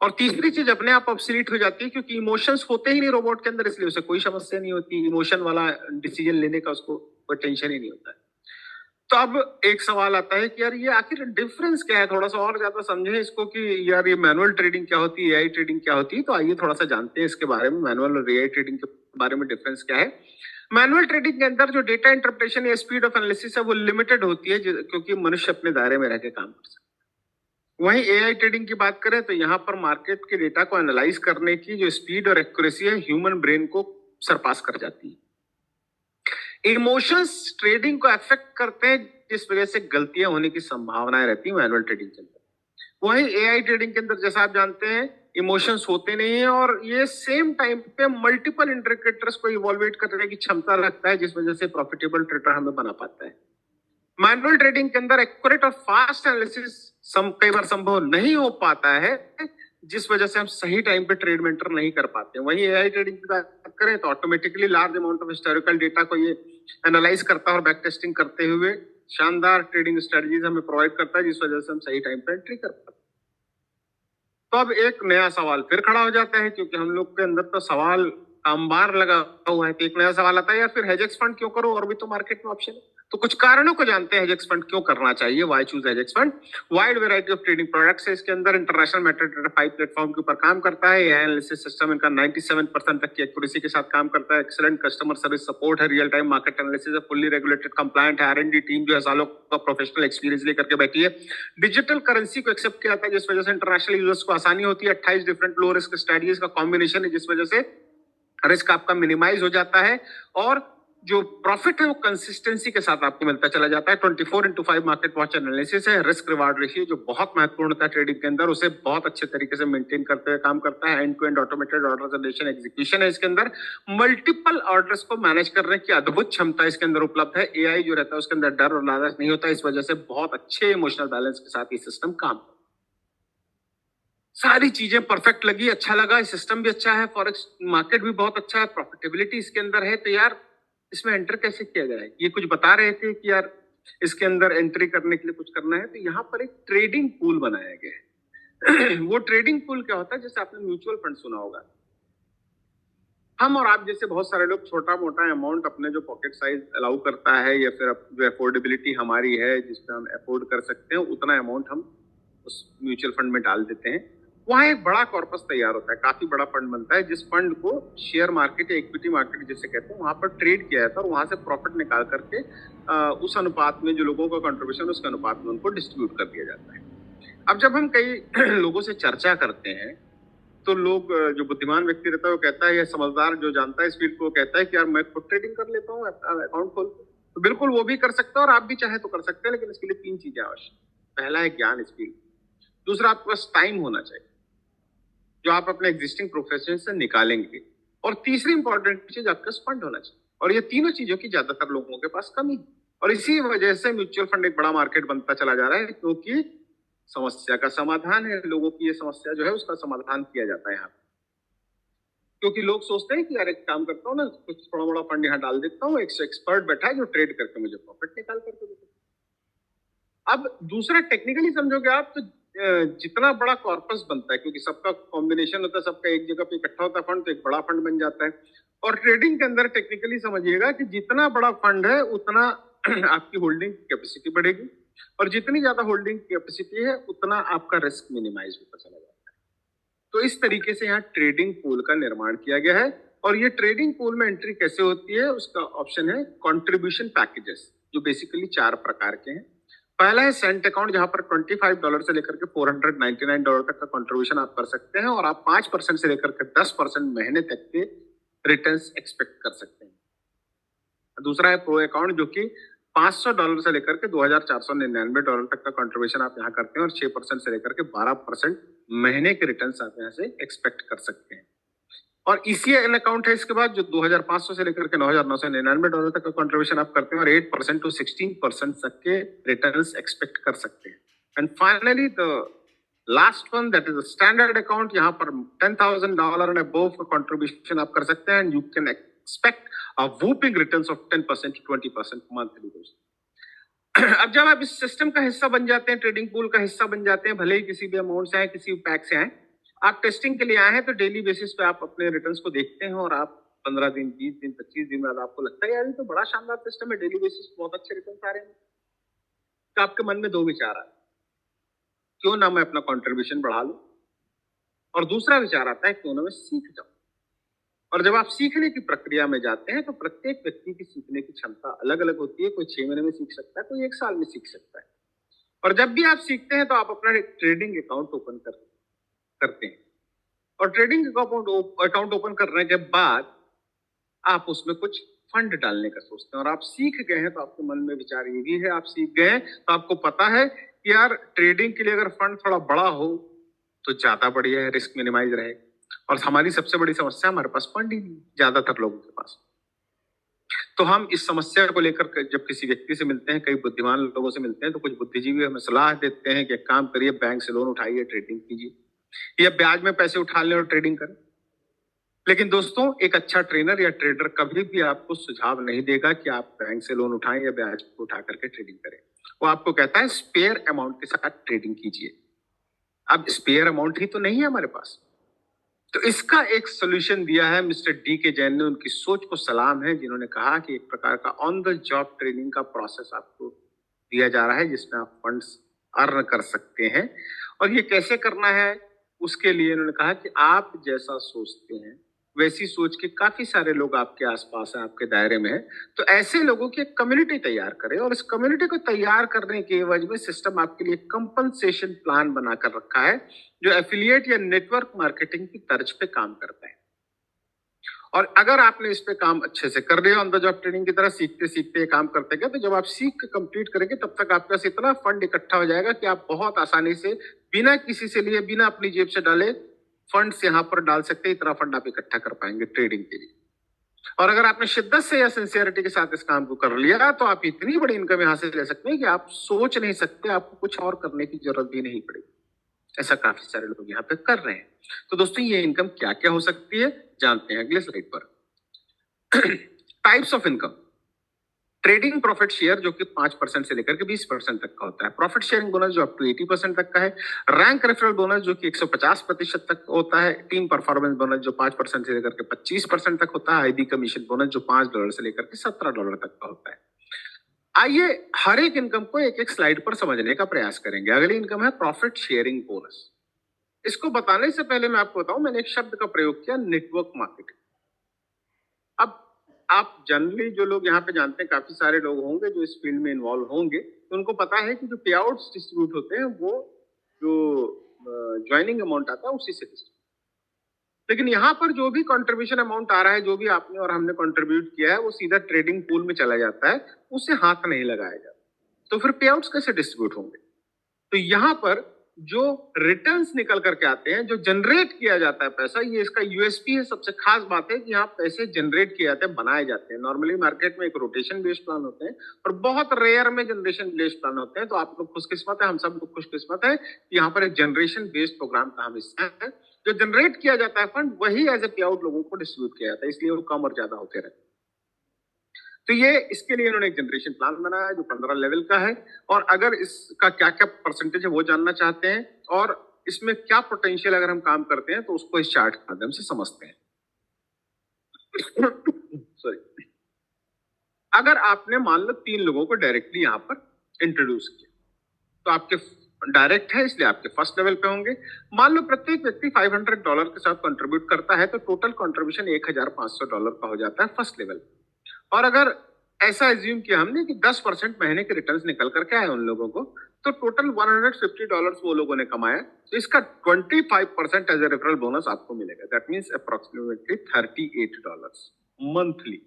और तीसरी चीज अपने आप ऑब्सोलीट हो जाती है, क्योंकि इमोशंस होते ही नहीं रोबोट के अंदर, इसलिए उसे कोई समस्या नहीं होती। इमोशन वाला डिसीजन लेने का उसको कोई टेंशन ही नहीं होता है। तो अब एक सवाल आता है कि यार ये आखिर डिफरेंस क्या है, थोड़ा सा और ज्यादा समझें इसको कि यार ये मैनुअल ट्रेडिंग क्या होती है, एआई ट्रेडिंग क्या होती है। तो आइए थोड़ा सा जानते हैं इसके बारे में, मैनुअल और एआई ट्रेडिंग के बारे में डिफरेंस क्या है। मैनुअल ट्रेडिंग के अंदर जो डेटा इंटरप्रेशन या स्पीड ऑफ एनालिसिस है वो लिमिटेड होती है, क्योंकि मनुष्य अपने दायरे में रह के काम कर सकता है। वहीं एआई ट्रेडिंग की बात करें तो यहाँ पर मार्केट के डेटा को एनालाइज करने की जो स्पीड और एक्यूरेसी है ह्यूमन ब्रेन को सरपास कर जाती है। इमोशंस ट्रेडिंग को अफेक्ट करते हैं, जिस वजह से गलतियां होने की संभावनाएं रहती है मैनुअल ट्रेडिंग के अंदर। वहीं एआई ट्रेडिंग के अंदर जैसा आप जानते हैं इमोशंस होते नहीं है, और ये सेम टाइम पे मल्टीपल इंडिकेटर्स को इवॉल्वेट करने की क्षमता रखता है, जिस वजह से प्रॉफिटेबल ट्रेडर हमें बना पाता है। मैनुअल ट्रेडिंग के अंदर एक्यूरेट और फास्ट एनालिसिस कई बार संभव नहीं हो पाता है, जिस वजह से हम सही टाइम पे ट्रेड में एंटर नहीं कर पाते। वहीं एआई ट्रेडिंग की बात करें तो automatically large amount of historical data को ये एनालाइज करता है और बैक टेस्टिंग करते हुए शानदार ट्रेडिंग स्ट्रेटजीज हमें प्रोवाइड करता है, जिस वजह से हम सही टाइम पे एंट्री कर पाते हैं। तो अब एक नया सवाल फिर खड़ा हो जाता है, क्योंकि हम लोग के अंदर तो सवाल अंबार लगा हुआ है कि एक नया सवाल आता है, यार फिर हेजेक्स फंड क्यों करो, और भी तो मार्केट में ऑप्शन है। तो कुछ कारणों को जानते हैं हेजेक्स फंड क्यों करना चाहिए, why choose Hedgex fund. Wide variety of trading products है इसके अंदर, इंटरनेशनल मेटाट्रेडर 5 प्लेटफॉर्म के ऊपर काम करता है, एआई एनालिसिस सिस्टम इनका 97% तक की एक्यूरेसी के साथ काम करता है, एक्सीलेंट कस्टमर सर्विस सपोर्ट है, रियल टाइम मार्केट एनालिसिस है, फुल्ली रेगुलेटेड कंप्लायंट है, आर&डी टीम जो है सालों का प्रोफेशनल एक्सपीरियंस लेकर के बैठी है, डिजिटल करेंसी को एक्सेप्ट किया था, जिस वजह से इंटरनेशनल यूजर्स को आसानी होती है, 28 डिफरेंट लो रिस्क स्ट्रेटजीज का कॉम्बिनेशन है, जिस वजह से रिस्क आपका मिनिमाइज हो जाता है, और जो प्रॉफिट है वो कंसिस्टेंसी के साथ आपको मिलता चला जाता है। 24/5 मार्केट वॉच एनालिसिस है, रिस्क रिवार्ड रेशियो जो बहुत महत्वपूर्ण होता है ट्रेडिंग के अंदर, उसे बहुत अच्छे तरीके से मेंटेन करते हुए काम करता है। End to end automated order generation execution है इसके अंदर, मल्टीपल ऑर्डर्स को मैनेज करने की अद्भुत क्षमता इसके अंदर उपलब्ध है। एआई जो रहता है उसके अंदर डर और लालच नहीं होता, इस वजह से बहुत अच्छे इमोशनल बैलेंस के साथ ये सिस्टम काम करता है। सारी चीजें परफेक्ट लगी, अच्छा लगा, सिस्टम भी अच्छा है, फॉरेक्स मार्केट भी बहुत अच्छा है, प्रॉफिटेबिलिटी इसके अंदर है, तो यार इसमें एंटर कैसे किया जाए। ये कुछ बता रहे थे कि यार इसके अंदर एंट्री करने के लिए कुछ करना है, तो यहाँ पर एक ट्रेडिंग पूल बनाया गया है। वो ट्रेडिंग पूल क्या होता है, जैसे आपने म्यूचुअल फंड सुना होगा, हम और आप जैसे बहुत सारे लोग छोटा मोटा अमाउंट अपने जो पॉकेट साइज अलाउ करता है, या फिर जो अफोर्डेबिलिटी हमारी है जिसपे हम अफोर्ड कर सकते हैं, उतना अमाउंट हम उस म्यूचुअल फंड में डाल देते हैं। वहां एक बड़ा कॉर्पस तैयार होता है, काफी बड़ा फंड बनता है, जिस फंड को शेयर मार्केट या इक्विटी मार्केट जिसे कहते हैं, वहां पर ट्रेड किया जाता है, और वहां से प्रॉफिट निकाल करके उस अनुपात में जो लोगों का कंट्रीब्यूशन उसके अनुपात में उनको डिस्ट्रीब्यूट कर दिया जाता है। अब जब हम कई लोगों से चर्चा करते हैं, तो लोग जो बुद्धिमान व्यक्ति रहता है वो कहता है, या समझदार जो जानता है इस फील्ड को, वो कहता है कि यार मैं खुद ट्रेडिंग कर लेता हूँ अकाउंट खोल के। तो बिल्कुल वो भी कर सकता है, और आप भी चाहे तो कर सकते हैं, लेकिन इसके लिए 3 चीजें आवश्यक। पहला है ज्ञान इस फील्ड, दूसरा आपके पास टाइम होना चाहिए जो आप अपने एग्जिस्टिंग प्रोफेशन से निकालेंगे, और तीसरी इंपॉर्टेंट चीज आपके पास फंड होना चाहिए। और ये तीनों चीजों की ज्यादातर लोगों के पास कमी है, और इसी वजह से म्यूचुअल फंड एक बड़ा मार्केट बनता चला जा रहा है, क्योंकि समस्या का समाधान है, लोगों की ये समस्या जो है उसका समाधान किया जाता है यहाँ पे। क्योंकि लोग सोचते हैं कि यार एक काम करता हूँ ना, कुछ थोड़ा बड़ा फंड यहाँ डाल देता हूँ, एक एक्सपर्ट बैठा है जो ट्रेड करके मुझे प्रॉफिट निकाल करके देता। अब दूसरा टेक्निकली समझोगे आप तो जितना बड़ा कॉर्पस बनता है, क्योंकि सबका कॉम्बिनेशन होता है, सबका एक जगह पे इकट्ठा होता है फंड, तो एक बड़ा फंड बन जाता है। और ट्रेडिंग के अंदर टेक्निकली समझिएगा कि जितना बड़ा फंड है उतना आपकी होल्डिंग कैपेसिटी बढ़ेगी, और जितनी ज्यादा होल्डिंग कैपेसिटी है उतना आपका रिस्क मिनिमाइज होता चला जाता है। तो इस तरीके से यहाँ ट्रेडिंग पूल का निर्माण किया गया है। और ये ट्रेडिंग पूल में एंट्री कैसे होती है, उसका ऑप्शन है कंट्रीब्यूशन पैकेजेस, जो बेसिकली 4 प्रकार के हैं। पहला है सेंट अकाउंट, जहां पर $25 से लेकर के $499 तक का कंट्रीब्यूशन आप कर सकते हैं, और आप 5% से लेकर के 10% महीने तक के रिटर्न्स एक्सपेक्ट कर सकते हैं। दूसरा है प्रो अकाउंट, जो कि $500 से लेकर के $2,499 तक का कंट्रीब्यूशन आप यहाँ करते हैं, और 6% से लेकर के 12% महीने के रिटर्न्स आप यहाँ से एक्सपेक्ट कर सकते हैं। और ECN अकाउंट है इसके बाद, जो $2,500 से लेकर के $9,999 तक का कंट्रीब्यूशन आप करते हैं, और 8% to 16% तक के रिटर्न्स एक्सपेक्ट कर सकते हैं। And finally the last one, that is standard account, यहाँ पर $10,000 एंड अबव का कंट्रीब्यूशन आप कर सकते हैं, and you can expect a whooping returns of 10% to 20% monthly. अब जब आप इस सिस्टम का हिस्सा बन जाते हैं, ट्रेडिंग पूल का हिस्सा बन जाते हैं, भले ही किसी भी अमाउंट से आए, किसी भी पैक से आए, आप टेस्टिंग के लिए आए हैं, तो डेली बेसिस पे आप अपने रिटर्न्स को देखते हैं, और आप 15 दिन, 20 दिन, 25 दिन बाद आपको लगता है यार ये तो बड़ा शानदार सिस्टम है, डेली बेसिस बहुत अच्छे रिटर्न्स आ रहे हैं। तो आपके मन में 2 विचार आते हैं, क्यों ना मैं अपना कंट्रीब्यूशन बढ़ा लूं, और दूसरा विचार आता है क्यों ना मैं सीख जाऊं। और जब आप सीखने की प्रक्रिया में जाते हैं, तो प्रत्येक व्यक्ति की सीखने की क्षमता अलग अलग होती है, कोई 6 महीने में सीख सकता है, कोई 1 साल में सीख सकता है। और जब भी आप सीखते हैं तो आप अपना ट्रेडिंग अकाउंट ओपन करते हैं, और ट्रेडिंग अकाउंट ओपन करने के बाद आप उसमें कुछ फंड डालने का सोचते हैं, और आप सीख गए हैं तो आपके मन में विचार ये भी है, आप सीख गए हैं तो आपको पता है कि यार ट्रेडिंग के लिए अगर फंड थोड़ा बड़ा हो तो ज्यादा बढ़िया है, रिस्क मिनिमाइज रहेगा। और हमारी सबसे बड़ी समस्या, हमारे पास फंड ही नहीं ज्यादातर लोगों के पास। तो हम इस समस्या को लेकर जब किसी व्यक्ति से मिलते हैं, कई बुद्धिमान लोगों से मिलते हैं, तो कुछ बुद्धिजीवी हमें सलाह देते हैं कि एक काम करिए, बैंक से लोन उठाइए, ट्रेडिंग कीजिए या ब्याज में पैसे उठा लें और ट्रेडिंग करें। लेकिन दोस्तों, एक अच्छा ट्रेनर या ट्रेडर कभी भी आपको सुझाव नहीं देगा कि आप बैंक से लोन उठाएं या ब्याज को उठा करके ट्रेडिंग करें। वो आपको कहता है स्पेयर अमाउंट के साथ ट्रेडिंग कीजिए। अब स्पेयर अमाउंट ही तो नहीं है हमारे पास। तो इसका एक सोल्यूशन दिया है मिस्टर डी के जैन ने। उनकी सोच को सलाम है, जिन्होंने कहा कि एक प्रकार का ऑन द जॉब ट्रेनिंग का प्रोसेस आपको दिया जा रहा है, जिसमें आप फंड्स अर्न कर सकते हैं। और ये कैसे करना है, उसके लिए उन्होंने कहा कि आप जैसा सोचते हैं वैसी सोच के काफी सारे लोग आपके आसपास हैं, आपके दायरे में है। तो ऐसे लोगों की एक कम्युनिटी तैयार करें, और इस कम्युनिटी को तैयार करने के एवज में सिस्टम आपके लिए कंपनसेशन प्लान बनाकर रखा है, जो एफिलिएट या नेटवर्क मार्केटिंग की तर्ज पे काम करता है। और अगर आपने इस पे काम अच्छे से कर लिया, ऑन द जॉब ट्रेनिंग की तरह सीखते सीखते काम करते गए, तो जब आप सीख के कंप्लीट करेंगे, तब तक आपके पास इतना फंड इकट्ठा हो जाएगा कि आप बहुत आसानी से बिना किसी से लिए, बिना अपनी जेब से डाले फंड्स यहाँ पर डाल सकते हैं। इतना फंड आप इकट्ठा कर पाएंगे ट्रेडिंग के लिए। और अगर आपने शिद्दत से या सिंसियरिटी के साथ इस काम को कर लिया, तो आप इतनी बड़ी इनकम यहाँ से ले सकते हैं कि आप सोच नहीं सकते, आपको कुछ और करने की जरूरत भी नहीं पड़ेगी। ऐसा काफी सारे लोग यहाँ पे कर रहे हैं। तो दोस्तों, ये इनकम क्या क्या हो सकती है, जानते हैं अगले स्लाइड पर। Types of income. Trading profit share, जो कि 5% से लेकर के 20% तक का होता है। प्रॉफिट शेयरिंग बोनस, जो अप टू 80% तक का है। रैंक रेफरल बोनस, जो कि 150% तक होता है। टीम परफॉर्मेंस बोनस, जो 5% से लेकर के 25% तक होता है। आईडी कमीशन बोनस, जो $5 से लेकर के $17 तक का होता है। आइए हर एक इनकम को एक एक स्लाइड पर समझने का प्रयास करेंगे। अगली इनकम है प्रॉफिट शेयरिंग बोनस। इसको बताने से पहले मैं आपको बताऊं, मैंने एक शब्द का प्रयोग किया, नेटवर्क मार्केटिंग। अब आप जनरली जो लोग यहाँ पे जानते हैं, काफी सारे लोग होंगे जो इस फील्ड में इन्वॉल्व होंगे, तो उनको पता है कि जो पे आउट्स डिस्ट्रीब्यूट होते हैं वो जो ज्वाइनिंग अमाउंट आता है उसी से डिस्ट्रीब्यूट। लेकिन यहाँ पर जो भी कंट्रीब्यूशन अमाउंट आ रहा है, जो भी आपने और हमने कंट्रीब्यूट किया है, वो सीधा ट्रेडिंग पूल में चला जाता है, उससे हाथ नहीं लगाया जाता। तो फिर पे आउट्स कैसे डिस्ट्रीब्यूट होंगे? तो यहाँ पर जो रिटर्न्स निकल करके आते हैं, जो जनरेट किया जाता है पैसा, ये इसका यूएसपी है। सबसे खास बात है कि यहाँ पैसे जनरेट किए जाते हैं, बनाए जाते हैं। नॉर्मली मार्केट में एक रोटेशन बेस्ड प्लान होते हैं और बहुत रेयर में जनरेशन बेस्ड प्लान होते हैं। तो आप लोग खुशकिस्मत है, हम सब लोग खुशकिस्मत है कि यहाँ पर एक जनरेशन बेस्ड प्रोग्राम का हम हिस्सा है। जो जनरेट किया जाता है फंड, वही एज ए पे आउट लोगों को डिस्ट्रीब्यूट किया जाता है, इसलिए वो कम और ज्यादा होते रहते हैं। तो ये इसके लिए इन्होंने एक जनरेशन प्लान बनाया जो 15 लेवल का है। और अगर इसका क्या क्या परसेंटेज है वो जानना चाहते हैं, और इसमें क्या पोटेंशियल अगर हम काम करते हैं, तो उसको इस चार्ट के माध्यम से समझते हैं। सॉरी। अगर आपने मान लो 3 लोगों को डायरेक्टली यहाँ पर इंट्रोड्यूस किया, तो आपके डायरेक्ट है, इसलिए आपके फर्स्ट लेवल पे होंगे। मान लो प्रत्येक व्यक्ति $500 के साथ कंट्रीब्यूट करता है, तो टोटल कंट्रीब्यूशन $1500 का हो जाता है फर्स्ट लेवल। और अगर ऐसा एज्यूम किया हमने कि 10% महीने के रिटर्न्स निकल करके आए उन लोगों को, तो टोटल $150 वो लोगों ने कमाया। तो इसका 25% एज ए रेफरल बोनस आपको मिलेगा। दैट मींस अप्रोक्सीमेटली $38 मंथली,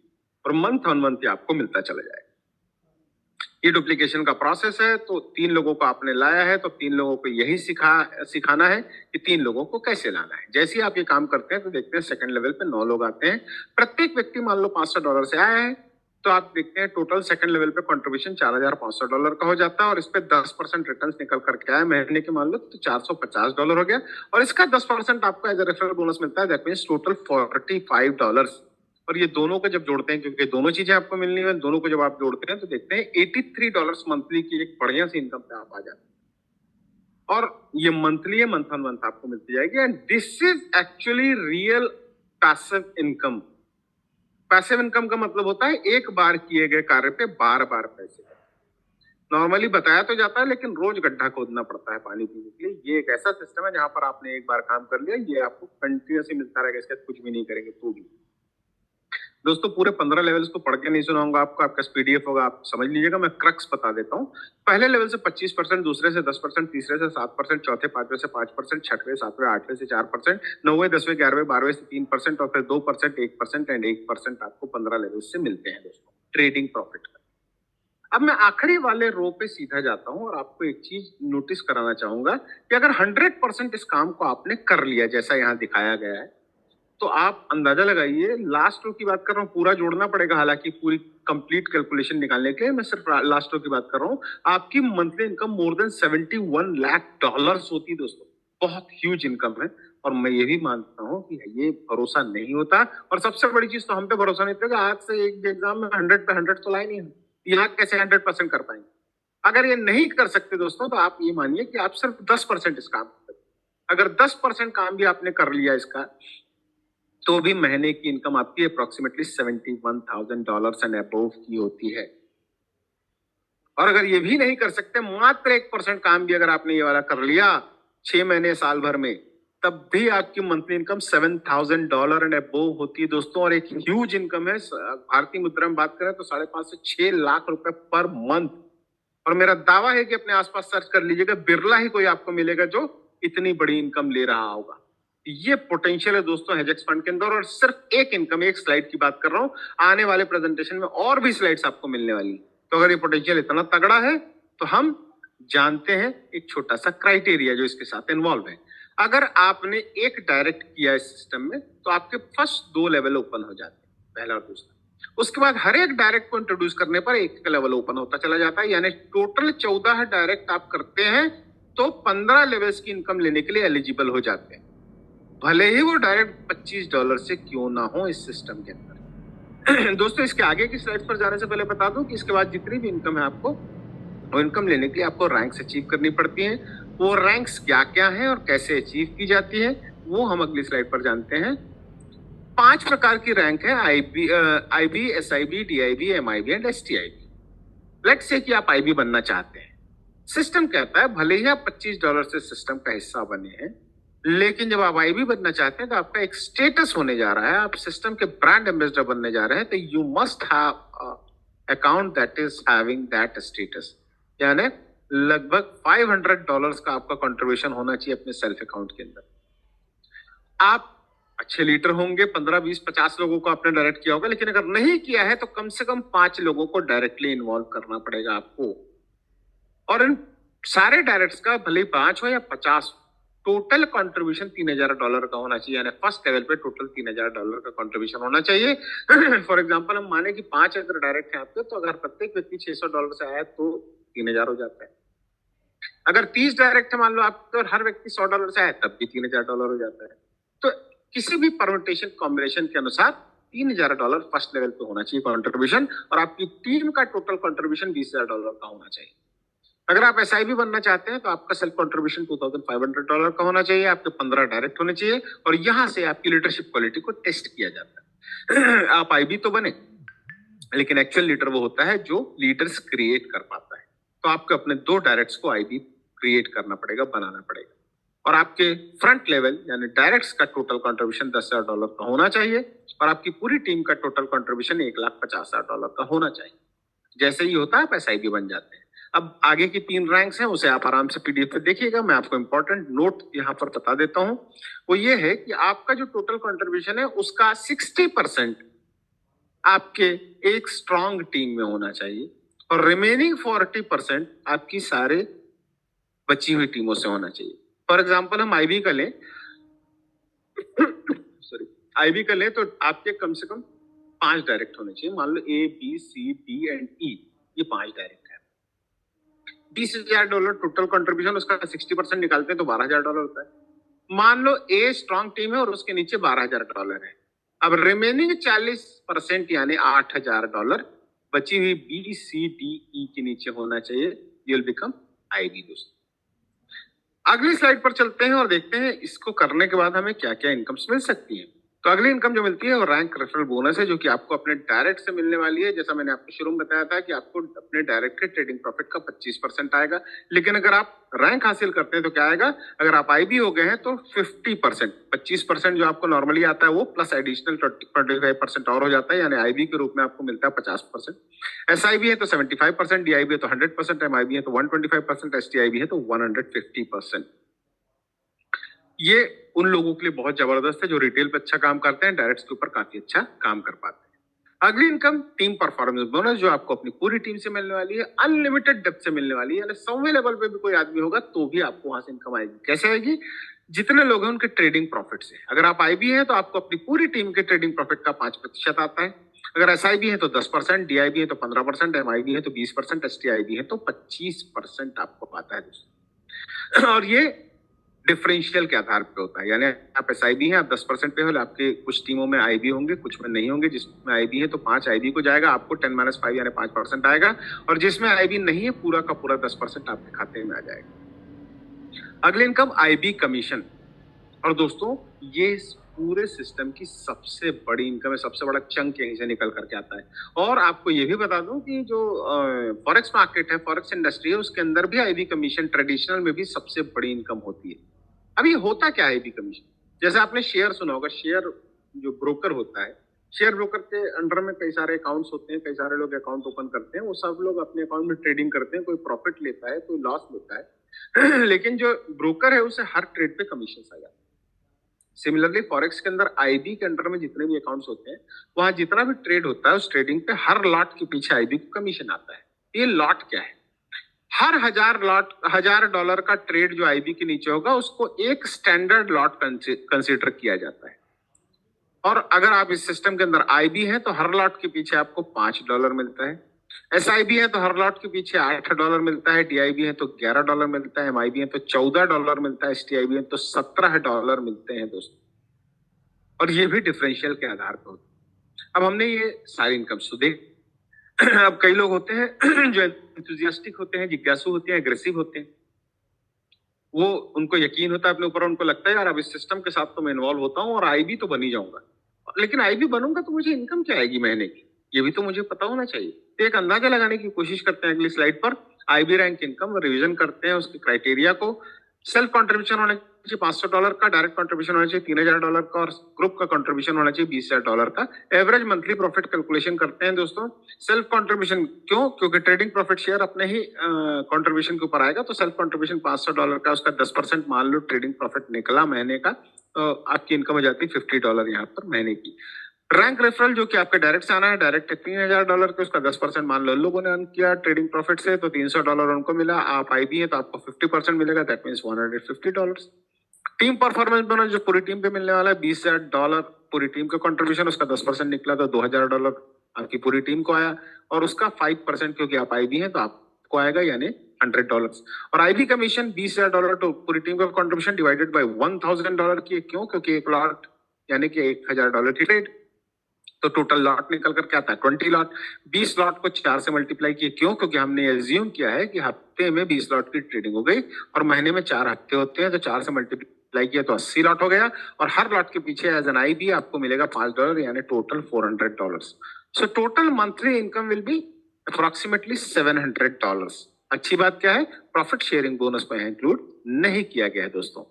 और मंथ ऑन मंथ आपको मिलता चला जाएगा। ये डुप्लीकेशन का प्रोसेस है। तो 3 लोगों को आपने लाया है, तो 3 लोगों को यही सिखाना है कि 3 लोगों को कैसे लाना है। जैसे ही आप ये काम करते हैं, तो देखते हैं सेकंड लेवल पे 9 लोग आते हैं। प्रत्येक व्यक्ति मान लो $500 से आया है, तो आप देखते हैं टोटल सेकंड लेवल पे कंट्रीब्यूशन $4500 का हो जाता है। और इस पे 10% रिटर्न्स निकल करके आए महीने के, मान लो तो $450 हो गया। और इसका 10% आपको एज ए रेफरल बोनस मिलता है। That means total $45। और ये दोनों को जब जोड़ते हैं, क्योंकि दोनों चीजें आपको मिलनी है, दोनों को जब आप जोड़ते हैं, तो देखते हैं $83 मंथली की एक बढ़िया सी इनकम पे आप आ जाते हैं। और ये मंथली है, मंथ ऑन मंथ आपको मिलती जाएगी। And this is actually real passive income. Passive income का मतलब होता है एक बार किए गए कार्य पे बार बार पैसे। नॉर्मली बताया तो जाता है, लेकिन रोज गड्ढा खोदना पड़ता है पानी पीने के लिए। ये एक ऐसा सिस्टम है जहां पर आपने एक बार काम कर लिया, ये आपको कंटिन्यूसली मिलता रहेगा, इसके कुछ भी नहीं करेंगे तो भी। दोस्तों, पूरे 15 लेवल्स को पढ़ के नहीं सुनाऊंगा आपको, आपका पीडीएफ होगा, आप समझ लीजिएगा। मैं क्रक्स बता देता हूँ। पहले लेवल से 25%, दूसरे से 10%, तीसरे से 7%, चौथे 5वें से 5%, छठवें 7वें 8वें से 4%, 9वें 10वें 11वें 12वें से 3%, और फिर 2%, 1% एंड 1% आपको 15 लेवल से मिलते हैं दोस्तों, ट्रेडिंग प्रॉफिट का। अब मैं आखिरी वाले रो पे सीधा जाता हूं और आपको एक चीज नोटिस कराना चाहूंगा कि अगर 100% इस काम को आपने कर लिया जैसा यहां दिखाया गया है, तो आप अंदाजा लगाइए, लास्ट रो की बात कर रहा हूँ, पूरा जोड़ना पड़ेगा हालांकि पूरी कंप्लीट कैलकुलेशन निकालने के लिए, मैं सिर्फ लास्ट रो की बात कर रहा हूँ। आपकी monthly income more than $71 lakh होती है दोस्तों, बहुत ह्यूज इनकम है। और मैं ये भी मानता हूँ कि ये भरोसा नहीं होता, और सबसे बड़ी चीज तो हम पे भरोसा नहीं होता, आज से एक एग्जाम में 100 पे 100 तो लाए नहीं हम, यहाँ कैसे 100% कर पाएंगे। अगर ये नहीं कर सकते दोस्तों, तो आप ये मानिए कि आप सिर्फ 10% इस काम कर, अगर 10% काम भी आपने कर लिया इसका, तो भी महीने की इनकम आपकी अप्रोक्सीमेटली $71,000 एंड अबव की होती है। और अगर ये भी नहीं कर सकते, मात्र 1% काम भी अगर आपने ये वाला कर लिया 6 महीने साल भर में, तब भी आपकी मंथली इनकम $7,000 एंड अबव होती है दोस्तों। और एक ह्यूज इनकम है, भारतीय मुद्रा में बात करें तो 5.5 से 6 लाख रुपए पर मंथ। और मेरा दावा है कि अपने आसपास सर्च कर लीजिएगा, बिरला ही कोई आपको मिलेगा जो इतनी बड़ी इनकम ले रहा होगा। ये पोटेंशियल है दोस्तों हेजेक्स फंड के अंदर। और सिर्फ एक इनकम, एक स्लाइड की बात कर रहा हूं, आने वाले प्रेजेंटेशन में और भी स्लाइड्स आपको मिलने वाली। तो अगर ये पोटेंशियल इतना तगड़ा है, तो हम जानते हैं एक छोटा सा क्राइटेरिया जो इसके साथ इन्वॉल्व है। अगर आपने एक डायरेक्ट किया इस सिस्टम में, तो आपके फर्स्ट 2 लेवल ओपन हो जाते हैं, पहला और दूसरा। उसके बाद हर एक डायरेक्ट को इंट्रोड्यूस करने पर एक लेवल ओपन होता चला जाता है, यानी टोटल 14 डायरेक्ट आप करते हैं तो 15 लेवल्स की इनकम लेने के लिए एलिजिबल हो जाते हैं, भले ही वो डायरेक्ट $25 से क्यों ना हो इस सिस्टम के अंदर। दोस्तों, इसके आगे की स्लाइड पर जाने से पहले बता दूं कि इसके बाद जितनी भी इनकम है आपको, वो इनकम लेने के लिए आपको रैंक्स अचीव करनी पड़ती हैं। वो रैंक्स क्या क्या हैं और कैसे अचीव की जाती है, वो हम अगली स्लाइड पर जानते हैं। 5 प्रकार की रैंक है, IB, SIB, DIB, MIB and STIB। Let's say कि आप IB बनना चाहते हैं। सिस्टम कहता है भले ही आप $25 से सिस्टम का हिस्सा बने हैं, लेकिन जब आप IB बनना चाहते हैं तो आपका एक स्टेटस होने जा रहा है, आप सिस्टम के ब्रांड एम्बेसडर बनने जा रहे हैं, तो you must have account that is having that status, यानी लगभग $500 का आपका कंट्रीब्यूशन होना चाहिए अपने सेल्फ अकाउंट के अंदर। आप अच्छे लीडर होंगे, 15, 20, 50 लोगों को आपने डायरेक्ट किया होगा, लेकिन अगर नहीं किया है तो कम से कम 5 लोगों को डायरेक्टली इन्वॉल्व करना पड़ेगा आपको। और इन सारे डायरेक्ट्स का भले 5 हो या 50, टोटल कंट्रीब्यूशन $3,000 का होना चाहिए, यानी फर्स्ट लेवल पे टोटल $3,000 का कंट्रीब्यूशन होना चाहिए। फॉर एग्जांपल हम माने कि 5 अगर डायरेक्ट है आपके, तो अगर प्रत्येक व्यक्ति $600 से आया तो 3,000 हो जाता है। अगर 30 डायरेक्ट है मान लो आपके, और हर व्यक्ति $100 से आया, तब भी $3,000 हो जाता है। तो किसी भी परम्यूटेशन कॉम्बिनेशन के अनुसार $3,000 फर्स्ट लेवल पे होना चाहिए कंट्रीब्यूशन, और आपकी टीम का टोटल कंट्रीब्यूशन $20,000 का होना चाहिए। अगर आप SIB बनना चाहते हैं तो आपका सेल्फ कंट्रीब्यूशन $2,500 का होना चाहिए, आपके 15 डायरेक्ट होने चाहिए, और यहां से आपकी लीडरशिप क्वालिटी को टेस्ट किया जाता है। आप IB तो बने, लेकिन एक्चुअल लीडर वो होता है जो लीडर्स क्रिएट कर पाता है। तो आपको अपने 2 डायरेक्ट्स को IB क्रिएट करना पड़ेगा, बनाना पड़ेगा। और आपके फ्रंट लेवल यानी डायरेक्ट्स का टोटल कंट्रीब्यूशन $10,000 का होना चाहिए, और आपकी पूरी टीम का टोटल कंट्रीब्यूशन $1,50,000 का होना चाहिए। जैसे ही होता है आप SIB बन जाते हैं। अब आगे की 3 रैंक्स हैं, उसे आप आराम से PDF पे देखिएगा, मैं आपको इंपॉर्टेंट नोट यहाँ पर बता देता हूँ। वो ये है कि आपका जो टोटल कंट्रीब्यूशन है उसका 60% आपके एक स्ट्रॉन्ग टीम में होना चाहिए, और रिमेनिंग 40% आपकी सारे बची हुई टीमों से होना चाहिए। फॉर एग्जाम्पल हम IB का लें, सॉरी, IB का लें तो आपके कम से कम 5 डायरेक्ट होने चाहिए। मान लो A, B, C, D and E, ये 5 डायरेक्ट है। $20,000 टोटल कंट्रीब्यूशन, उसका 60% निकालते हैं तो $12,000 होता है। मान लो A स्ट्रॉन्ग टीम है और उसके नीचे $12,000 है। अब रिमेनिंग 40% यानी $8,000 बची हुई B, C, D, E के नीचे होना चाहिए। यू विल बिकम IB दोस्तों। अगली स्लाइड पर चलते हैं और देखते हैं इसको करने के बाद हमें क्या क्या इनकम्स मिल सकती हैं। तो अगली इनकम जो मिलती है वो रैंक रेफरल बोनस है, जो कि आपको अपने डायरेक्ट से मिलने वाली है। जैसा मैंने आपको शुरू में बताया था कि आपको अपने डायरेक्ट के ट्रेडिंग प्रॉफिट का 25% आएगा, लेकिन अगर आप रैंक हासिल करते हैं तो क्या आएगा, अगर आप IB हो गए हैं तो 50%, 25% जो आपको नॉर्मली आता है वो प्लस एडिशनल 25% और हो जाता है, यानी IB के रूप में आपको मिलता है 50%। SIB है तो 75%, DIB है तो 100%, MIB है तो 125%, STIB है तो 150%। ये उन लोगों के लिए बहुत जबरदस्त है जो रिटेल पे अच्छा काम करते हैं, डायरेक्ट के ऊपर काफी अच्छा काम कर पाते हैं। अगली इनकम टीम परफॉर्मेंस बोनस, जो आपको अपनी पूरी टीम से मिलने वाली है, अनलिमिटेड डेप्थ से मिलने वाली है, यानी 100वें लेवल पे भी कोई आदमी होगा तो भी आपको वहां से इनकम आएगी। कैसे आएगी? जितने लोग हैं उनके ट्रेडिंग प्रॉफिट से। अगर आप आईबी हैं तो आपको अपनी पूरी टीम के ट्रेडिंग प्रॉफिट का 5% आता है। अगर एसआईबी है तो 10%, डीआईबी है तो 15%, एमआईबी है तो 20%, एसटीआईबी है तो 25% आपको आता है दोस्तों। और ये डिफरेंशियल के आधार पे होता है, यानी आप एसआईबी हैं, आप 10% पे हो, आपके कुछ टीमों में आईबी होंगे, कुछ में नहीं होंगे। जिसमें आईबी है तो 5 आईबी को जाएगा, आपको 10-5 यानी 5% आएगा, और जिसमें आईबी नहीं है पूरा का पूरा 10% आपके खाते में आ जाएगा। अगली इनकम आईबी कमीशन, और दोस्तों ये पूरे सिस्टम की सबसे बड़ी इनकम है, सबसे बड़ा चंक यहीं से निकल करके आता है। और आपको ये भी बता दूं कि जो फॉरेक्स मार्केट है, फॉरेक्स इंडस्ट्री है, उसके अंदर भी आईबी कमीशन ट्रेडिशनल में भी सबसे बड़ी इनकम होती है। अब ये होता क्या है आईबी कमीशन? जैसे आपने शेयर सुना होगा, शेयर जो ब्रोकर होता है, शेयर ब्रोकर के अंडर में कई सारे अकाउंट्स होते हैं, कई सारे लोग अकाउंट ओपन करते हैं, वो सब लोग अपने अकाउंट में ट्रेडिंग करते हैं, कोई प्रॉफिट लेता है, कोई लॉस लेता है। लेकिन जो ब्रोकर है उसे हर ट्रेड पे कमीशन आ जाता है। सिमिलरली फॉरेक्स के अंदर आईबी के अंडर में जितने भी अकाउंट्स होते हैं, वहां जितना भी ट्रेड होता है उस ट्रेडिंग पे हर लॉट के पीछे आईबी को कमीशन आता है। ये लॉट क्या है? हर 1000 का ट्रेड जो आईबी के नीचे होगा उसको एक स्टैंडर्ड लॉट कंसीडर किया जाता है। और अगर आप इस सिस्टम के अंदर आईबी है तो हर लॉट के पीछे आपको $5 मिलता है। एसआईबी है तो हर लॉट के पीछे $8 मिलता है, डीआईबी है तो $11 मिलता है, एमआईबी है तो $14 मिलता है, एसटीआईबी है तो $17 मिलते हैं दोस्तों। और ये भी डिफरेंशियल के आधार पर होता है। अब हमने ये सारी इनकम तो देख। अब कई लोग होते हैं जो एंथुसियास्टिक होते हैं, जिज्ञासु होते हैं, एग्रेसिव होते हैं, वो उनको यकीन होता है अपने ऊपर, उनको लगता है यार अब इस सिस्टम के साथ तो मैं इन्वॉल्व होता हूँ और आईबी तो बन ही जाऊंगा, लेकिन आईबी बनूंगा तो मुझे इनकम क्या आएगी महीने की, ये भी तो मुझे पता होना चाहिए। तो एक अंदाजा लगाने की कोशिश करते हैं अगली स्लाइड पर। आईबी रैंक इनकम रिवीजन करते हैं उसके क्राइटेरिया को। सेल्फ कॉन्ट्रीब्यूशन होना चाहिए $500 का, डायरेक्ट कॉन्ट्रीब्यूशन होना चाहिए $3000 का, और ग्रुप का कॉन्ट्रीब्यूशन होना चाहिए $20000 का। एवरेज मंथली प्रॉफिट कैलकुलेशन करते हैं दोस्तों। सेल्फ कॉन्ट्रीब्यूशन क्यों? क्योंकि ट्रेडिंग प्रॉफिट शेयर अपने ही कॉन्ट्रीब्यूशन के ऊपर आएगा, तो सेल्फ कॉन्ट्रीब्यूशन $500 का, उसका 10% मान लो ट्रेडिंग प्रॉफिट निकला महीने का, तो आपकी इनकम हो जाती है $50 यहाँ पर महीने की। रैंक रेफरल जो कि आपके डायरेक्ट से आना है, डायरेक्ट $3000 के, उसका 10% मान लो लोगों ने अर्न किया ट्रेडिंग प्रॉफिट से, तो $300 उनको मिला। आप आईबी है तो आपको 50% मिलेगा, that means $150। Team performance bonus जो पूरी टीम पे मिलने वाला है $20000, पूरी टीम का कंट्रीब्यूशन, उसका 10% निकला तो $2000 आपकी पूरी टीम को आया, और उसका 5% क्योंकि आप आईबी है तो आपको आएगा, यानी $100। और आईबी कमीशन $20000 तो पूरी टीम का कंट्रीब्यूशन डिवाइडेड बाय $1000 की। क्यों? क्योंकि एक लॉट यानी कि $1000 की ट्रेड, तो टोटल लॉट निकल कर क्या आता है 20 लॉट। 20 लॉट को 4 से मल्टीप्लाई किए। क्यों? क्योंकि हमने एज्यूम किया है कि हफ्ते में 20 लॉट की ट्रेडिंग हो गई, और महीने में 4 हफ्ते होते हैं, तो 4 से मल्टीप्लाई किया तो 80 लॉट हो गया, और हर लॉट के पीछे एज एन आई भी आपको मिलेगा $5, यानी total $400। So total monthly income will be approximately $700। अच्छी बात क्या है? प्रॉफिट शेयरिंग बोनस को इंक्लूड नहीं किया गया है दोस्तों।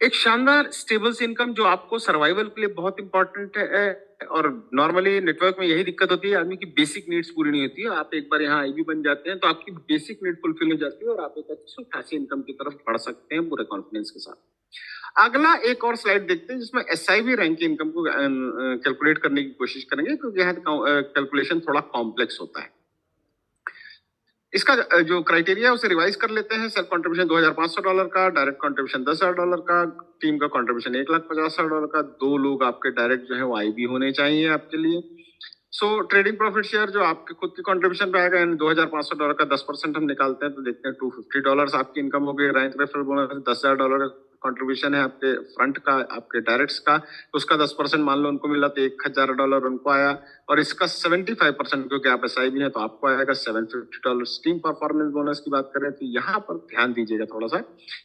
एक शानदार स्टेबल्स इनकम जो आपको सर्वाइवल के लिए बहुत इंपॉर्टेंट है, और नॉर्मली नेटवर्क में यही दिक्कत होती है, आदमी की बेसिक नीड्स पूरी नहीं होती है। आप एक बार यहाँ आईबी बन जाते हैं तो आपकी बेसिक नीड फुलफिल हो जाती है, और आप एक अच्छी खासी इनकम की तरफ बढ़ सकते हैं पूरे कॉन्फिडेंस के साथ। अगला एक और स्लाइड देखते हैं जिसमें एसआईबी रैंक की इनकम को कैलकुलेट करने की कोशिश करेंगे, क्योंकि यहाँ कैलकुलेशन थोड़ा कॉम्प्लेक्स होता है। इसका जो क्राइटेरिया उसे रिवाइज कर लेते हैं। सेल्फ कंट्रीब्यूशन $2500 का, डायरेक्ट कंट्रीब्यूशन $10000 का, टीम का कंट्रीब्यूशन $1,50,000 का। 2 लोग आपके डायरेक्ट जो है वो आईबी होने चाहिए आपके लिए। सो ट्रेडिंग प्रॉफिट शेयर जो आपके खुद के कंट्रीब्यूशन पे आएगा, यानी $2500 का 10% हम निकालते हैं तो देखते हैं $250 आपकी इनकम हो गई। रैंक रेफरल बोनस $10000 का कंट्रीब्यूशन है आपके फ्रंट का, आपके डायरेक्ट्स का, उसका 10% मान लो उनको मिला तो $1000 उनको आया, और इसका 75% क्योंकि आप एसआईबी है तो आपको आएगा $750। टीम परफॉर्मेंस बोनस की बात करें तो यहाँ पर ध्यान दीजिएगा थोड़ा सा,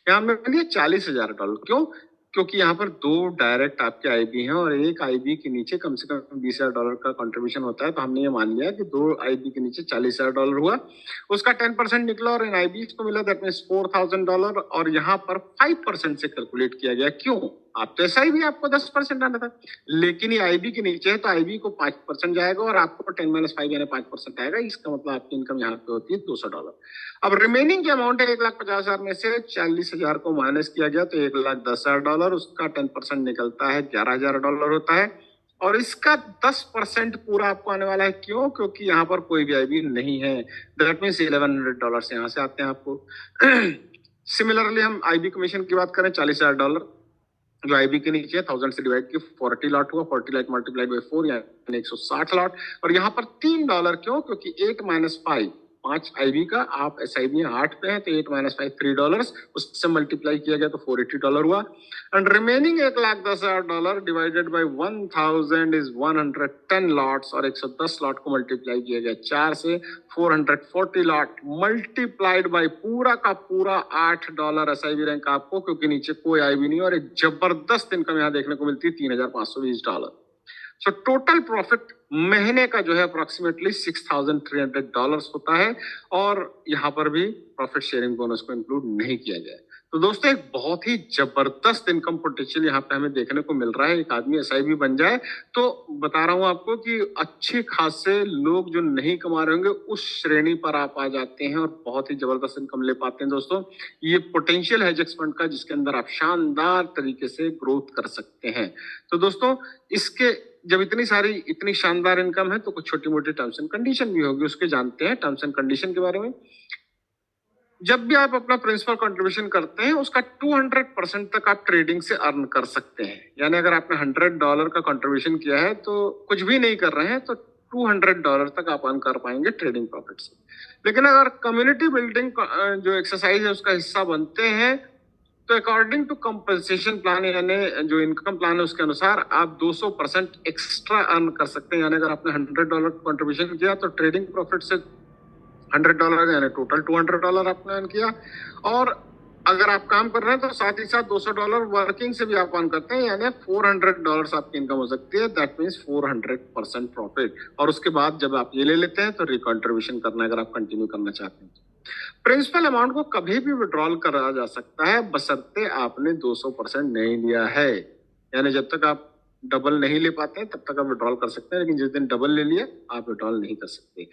यहाँ में लिया $40000। क्यों? क्योंकि यहाँ पर 2 डायरेक्ट आपके आईबी हैं, और एक आईबी के नीचे कम से कम $20000 का कंट्रीब्यूशन होता है, तो हमने ये मान लिया कि 2 आईबी के नीचे $40000 हुआ, उसका 10% निकला, और इन आईबी को मिला दैट मीन्स $4000, और यहाँ पर 5% से कैलकुलेट किया गया। क्यों? आप तो एसआईबी आपको 10% आना था, लेकिन ये आईबी के नीचे है तो आईबी को 5% जाएगा, और आपको 10-5 यानी 5% आएगा। इसका मतलब आपकी इनकम यहाँ पे होती है $200। अब रिमेनिंग जो अमाउंट है 1,50,000 में से 40,000 को माइनस किया गया तो $1,10,000, उसका 10% निकलता है $11,000 होता है, और इसका 10% पूरा आपको आने वाला है। क्यों? क्योंकि यहाँ पर कोई भी आईबी नहीं है। दैट मीन्स $1100 यहाँ से आते हैं आपको। सिमिलरली हम आईबी कमीशन की बात करें, $40,000 जो आईबी के नीचे 1000 से डिवाइड की 40 लॉट हुआ, 40 लॉट मल्टीप्लाइड बाई 4 यानी 160 लॉट। और यहाँ पर $3 क्यों? क्योंकि 8 माइनस 5 5 आईबी का, आप एस आई बी 8 पे है तो 8 माइनस 5 $3, उससे मल्टीप्लाई किया गया तो $480 हुआ। And remaining $1,10,000 divided by 1000 is 110 lots, और 110 लॉट को मल्टीप्लाई किया गया 4 से, 440 लॉट मल्टीप्लाइड बाई पूरा का पूरा $8 एस आई बी रैंक आपको, क्योंकि नीचे कोई आई भी नहीं। और एक जबरदस्त इनकम यहाँ देखने को मिलती है, $3,520। सो टोटल प्रॉफिट महीने का जो है अप्रोक्सीमेटली $6,300 होता है, और यहाँ पर भी प्रॉफिट शेयरिंग बोनस को इंक्लूड नहीं किया गया है। तो दोस्तों एक बहुत ही जबरदस्त इनकम पोटेंशियल यहाँ पे हमें देखने को मिल रहा है। एक आदमी एसआईबी बन जाए तो बता रहा हूँ आपको कि अच्छे खासे लोग जो नहीं कमा रहे होंगे उस श्रेणी पर आप आ जाते हैं और बहुत ही जबरदस्त इनकम ले पाते हैं। दोस्तों ये पोटेंशियल है हेजेक्स फंड का, जिसके अंदर आप शानदार तरीके से ग्रोथ कर सकते हैं। तो दोस्तों इसके जब इतनी शानदार इनकम है तो कुछ छोटी मोटी टर्म्स एंड कंडीशन भी होगी, उसके जानते हैं टर्म्स एंड कंडीशन के बारे में। जब भी आप अपना प्रिंसिपल कंट्रीब्यूशन करते हैं उसका 200% तक आप ट्रेडिंग से अर्न कर सकते हैं। यानी अगर आपने $100 का कंट्रीब्यूशन किया है तो कुछ भी नहीं कर रहे हैं तो $200 तक आप अर्न कर पाएंगे ट्रेडिंग प्रॉफिट से। लेकिन अगर कम्युनिटी बिल्डिंग जो एक्सरसाइज है उसका हिस्सा बनते हैं तो अकॉर्डिंग टू कंपनसेशन प्लान, यानी जो इनकम प्लान है उसके अनुसार आप 200% एक्स्ट्रा अर्न कर सकते हैं। यानी अगर आपने $100 कंट्रीब्यूशन किया तो ट्रेडिंग प्रॉफिट से $100 यानी टोटल $200 आपने अर्न किया। और अगर आप काम कर रहे हैं तो साथ ही साथ $200 वर्किंग से भी आप अर्न करते हैं, यानी $400 आपकी इनकम हो सकती है। That means 400% profit. और उसके बाद जब आप ये ले लेते हैं तो रिकंट्रीब्यूशन करना है अगर आप कंटिन्यू करना चाहते हैं। प्रिंसिपल अमाउंट को कभी भी विड्रॉल करा जा सकता है बशर्ते आपने 200% नहीं लिया है। यानी जब तक आप डबल नहीं ले पाते हैं तब तक आप विड्रॉल कर सकते हैं, लेकिन जिस दिन डबल ले लिया आप विड्रॉल नहीं कर सकते।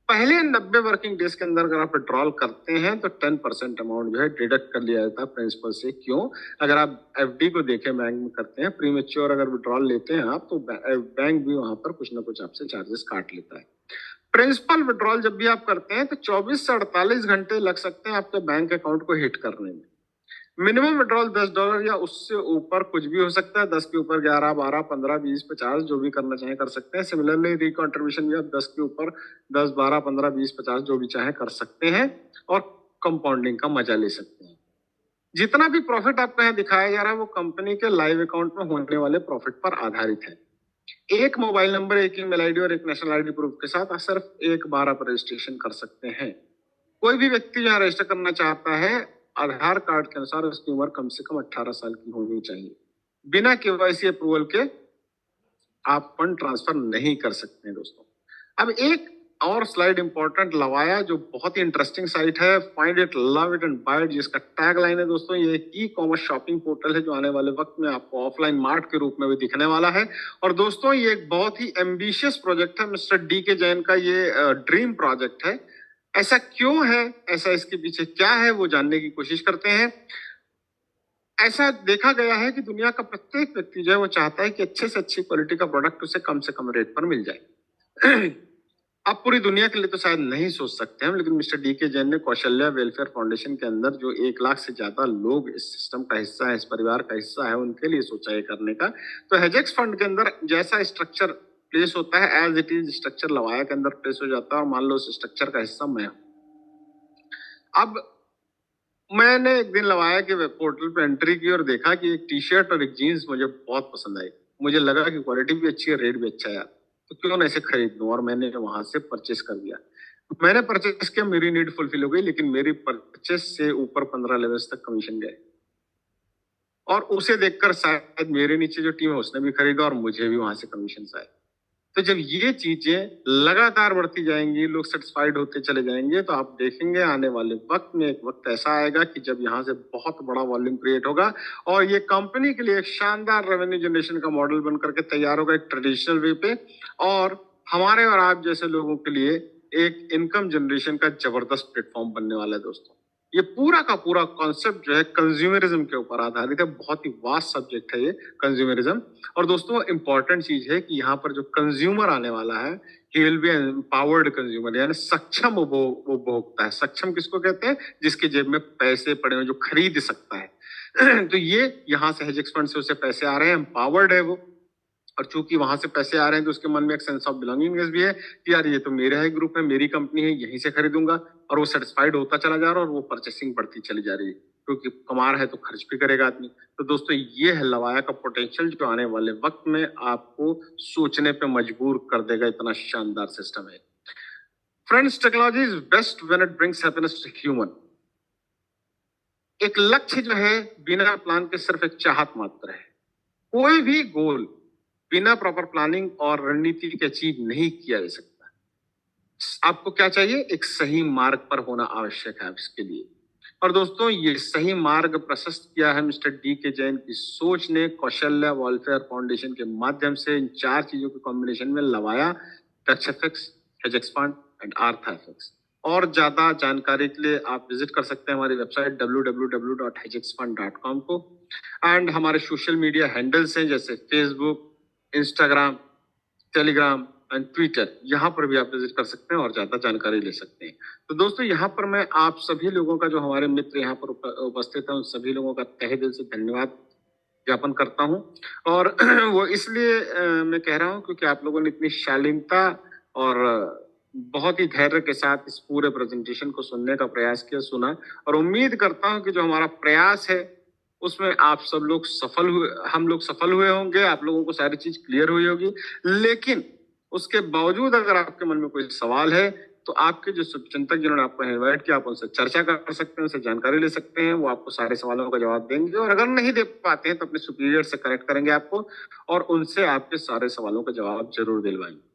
पहले 90 वर्किंग डेज के अंदर अगर आप विड्रॉल करते हैं तो 10% अमाउंट जो है डिडक्ट कर लिया जाता है प्रिंसिपल से। क्यों? अगर आप एफडी को देखें बैंक में करते हैं, प्रीमेच्योर अगर विड्रॉल लेते हैं आप तो बैंक भी वहां पर कुछ ना कुछ आपसे चार्जेस काट लेता है। प्रिंसिपल विड्रॉल जब भी आप करते हैं तो 24 से 48 घंटे लग सकते हैं आपके बैंक अकाउंट को हिट करने में। मिनिमम विड्रॉल $10 या उससे ऊपर कुछ भी हो सकता है। 10 के ऊपर 11, 12, 15, 20, 50 जो भी करना चाहे कर सकते हैं। सिमिलरली रिकॉन्ट्रीब्यूशन भी आप 10 के ऊपर 10, 12, 15, 20, 50 जो भी चाहे कर सकते हैं और कंपाउंडिंग का मजा ले सकते हैं। जितना भी प्रॉफिट आपको यहाँ दिखाया जा रहा है वो कंपनी के लाइव अकाउंट में होने वाले प्रॉफिट पर आधारित है। एक मोबाइल नंबर, एक ईमेल आईडी और एक नेशनल आईडी प्रूफ के साथ सिर्फ एक बार आप रजिस्ट्रेशन कर सकते हैं। कोई भी व्यक्ति यहाँ रजिस्टर करना चाहता है, आधार कार्ड के अनुसार उसकी उम्र कम से कम 18 साल की होनी चाहिए। बिना केवाईसी अप्रूवल के आप फंड ट्रांसफर नहीं कर सकते हैं। दोस्तों अब एक और स्लाइड इंपॉर्टेंट, लवाया जो बहुत ही इंटरेस्टिंग साइट है, find it, love it and buy it, जिसका टैग लाइन है दोस्तों ये एक ई कॉमर्स शॉपिंग पोर्टल है जो आने वाले वक्त में आपको ऑफलाइन मार्ट के रूप में भी दिखने वाला है। और दोस्तों ये एक बहुत ही एम्बिशियस प्रोजेक्ट है, मिस्टर डी के जैन का ये ड्रीम प्रोजेक्ट है। ऐसा क्यों है, ऐसा इसके पीछे क्या है, वो जानने की कोशिश करते हैं। ऐसा देखा गया है कि दुनिया का प्रत्येक व्यक्ति जो है वो चाहता है कि अच्छे से अच्छी क्वालिटी का प्रोडक्ट उसे कम से कम रेट पर मिल जाए। आप पूरी दुनिया के लिए तो शायद नहीं सोच सकते हैं, लेकिन मिस्टर डी के जैन ने कौशल्या वेलफेयर फाउंडेशन के अंदर जो 1 लाख से ज्यादा लोग इस सिस्टम का हिस्सा है, इस परिवार का हिस्सा है, उनके लिए सोचा है करने का। तो हेजेक्स फंड के अंदर जैसा स्ट्रक्चर प्लेस होता है एज इट इज स्ट्रक्चर लवाया के अंदर प्लेस हो जाता है। और मान लो उस स्ट्रक्चर का हिस्सा मैं हूं। अब मैंने एक दिन लवाया के वेब पोर्टल पे एंट्री की और देखा कि एक टी शर्ट और एक जीन्स मुझे बहुत पसंद आई। मुझे लगा कि क्वालिटी भी अच्छी है, रेट भी अच्छा है, तो क्यों ना इसे खरीद लूं, और मैंने वहां से परचेस कर दिया। मैंने परचेस किया, मेरी नीड फुलफिल हो गई, लेकिन मेरी परचेस से ऊपर 15 लेवल्स तक कमीशन गए। और उसे देखकर शायद मेरे नीचे जो टीम है उसने भी खरीदा और मुझे भी वहां से कमीशन आए। तो जब ये चीजें लगातार बढ़ती जाएंगी, लोग सेटिस्फाइड होते चले जाएंगे, तो आप देखेंगे आने वाले वक्त में एक वक्त ऐसा आएगा कि जब यहाँ से बहुत बड़ा वॉल्यूम क्रिएट होगा और ये कंपनी के लिए एक शानदार रेवेन्यू जनरेशन का मॉडल बन करके तैयार होगा एक ट्रेडिशनल वे पे, और हमारे और आप जैसे लोगों के लिए एक इनकम जनरेशन का जबरदस्त प्लेटफॉर्म बनने वाला है। दोस्तों ये पूरा का पूरा कॉन्सेप्ट जो है कंज्यूमरिज्म के ऊपर आधारित है। बहुत ही वास्ट सब्जेक्ट है ये कंज्यूमरिज्म। और दोस्तों इंपॉर्टेंट चीज है कि यहाँ पर जो कंज्यूमर आने वाला है, he will be empowered consumer, यानी सक्षम उपभोक्ता है। सक्षम किसको कहते हैं? जिसके जेब में पैसे पड़े हुए, जो खरीद सकता है। तो ये यहाँ से हेज फंड से उसे पैसे आ रहे हैं, एम्पावर्ड है वो। और चूंकि वहां से पैसे आ रहे हैं तो उसके मन में एक सेंस ऑफ बिलोंगिंगनेस भी है कि यार ये तो मेरा ही ग्रुप है, मेरी कंपनी है, यहीं से खरीदूंगा। और वो सेटिस्फाइड होता चला जा रहा है और वो परचेसिंग बढ़ती चली जा रही है, क्योंकि कमा रहा है तो खर्च भी करेगा आदमी। तो दोस्तों ये है लवाया का पोटेंशियल, जो आने वाले वक्त में आपको सोचने पे मजबूर कर देगा। इतना शानदार सिस्टम है। Friends, technology is best when it brings happiness to human. एक लक्ष्य जो है बिना प्लान के सिर्फ एक चाहत मात्र है। कोई भी गोल बिना प्रॉपर प्लानिंग और रणनीति के अचीव नहीं किया जा सकता। आपको क्या चाहिए? एक सही मार्ग पर होना आवश्यक है इसके लिए। और दोस्तों ये सही मार्ग प्रशस्त किया है मिस्टर डी के जैन की सोच ने कौशल्या वेलफेयर फाउंडेशन के माध्यम से। इन 4 चीजों के कॉम्बिनेशन में लवाया, टचएफएक्स, हेजेक्स फंड एंड आर्थएफएक्स। और ज्यादा जानकारी के लिए आप विजिट कर सकते हैं हमारी वेबसाइट www.hexfund.com को। एंड हमारे सोशल मीडिया हैंडल्स हैं जैसे Facebook, Instagram, Telegram and Twitter, यहाँ पर भी आप विजिट कर सकते हैं और ज्यादा जानकारी ले सकते हैं। तो दोस्तों यहाँ पर मैं आप सभी लोगों का, जो हमारे मित्र यहाँ पर उपस्थित हैं, उन सभी लोगों का तहे दिल से धन्यवाद ज्ञापन करता हूँ। और वो इसलिए मैं कह रहा हूँ क्योंकि आप लोगों ने इतनी शालीनता और बहुत ही धैर्य के साथ इस पूरे प्रेजेंटेशन को सुनने का प्रयास किया, सुना। और उम्मीद करता हूँ कि जो हमारा प्रयास है उसमें आप सब लोग सफल हुए, हम लोग सफल हुए होंगे, आप लोगों को सारी चीज क्लियर हुई होगी। लेकिन उसके बावजूद अगर आपके मन में कोई सवाल है तो आपके जो शुभचिंतक जिन्होंने आपको इनवाइट किया, आप उनसे चर्चा कर सकते हैं, उनसे जानकारी ले सकते हैं। वो आपको सारे सवालों का जवाब देंगे और अगर नहीं दे पाते हैं तो अपने सुपीरियर से कनेक्ट करेंगे आपको और उनसे आपके सारे सवालों का जवाब जरूर दिलवाएंगे।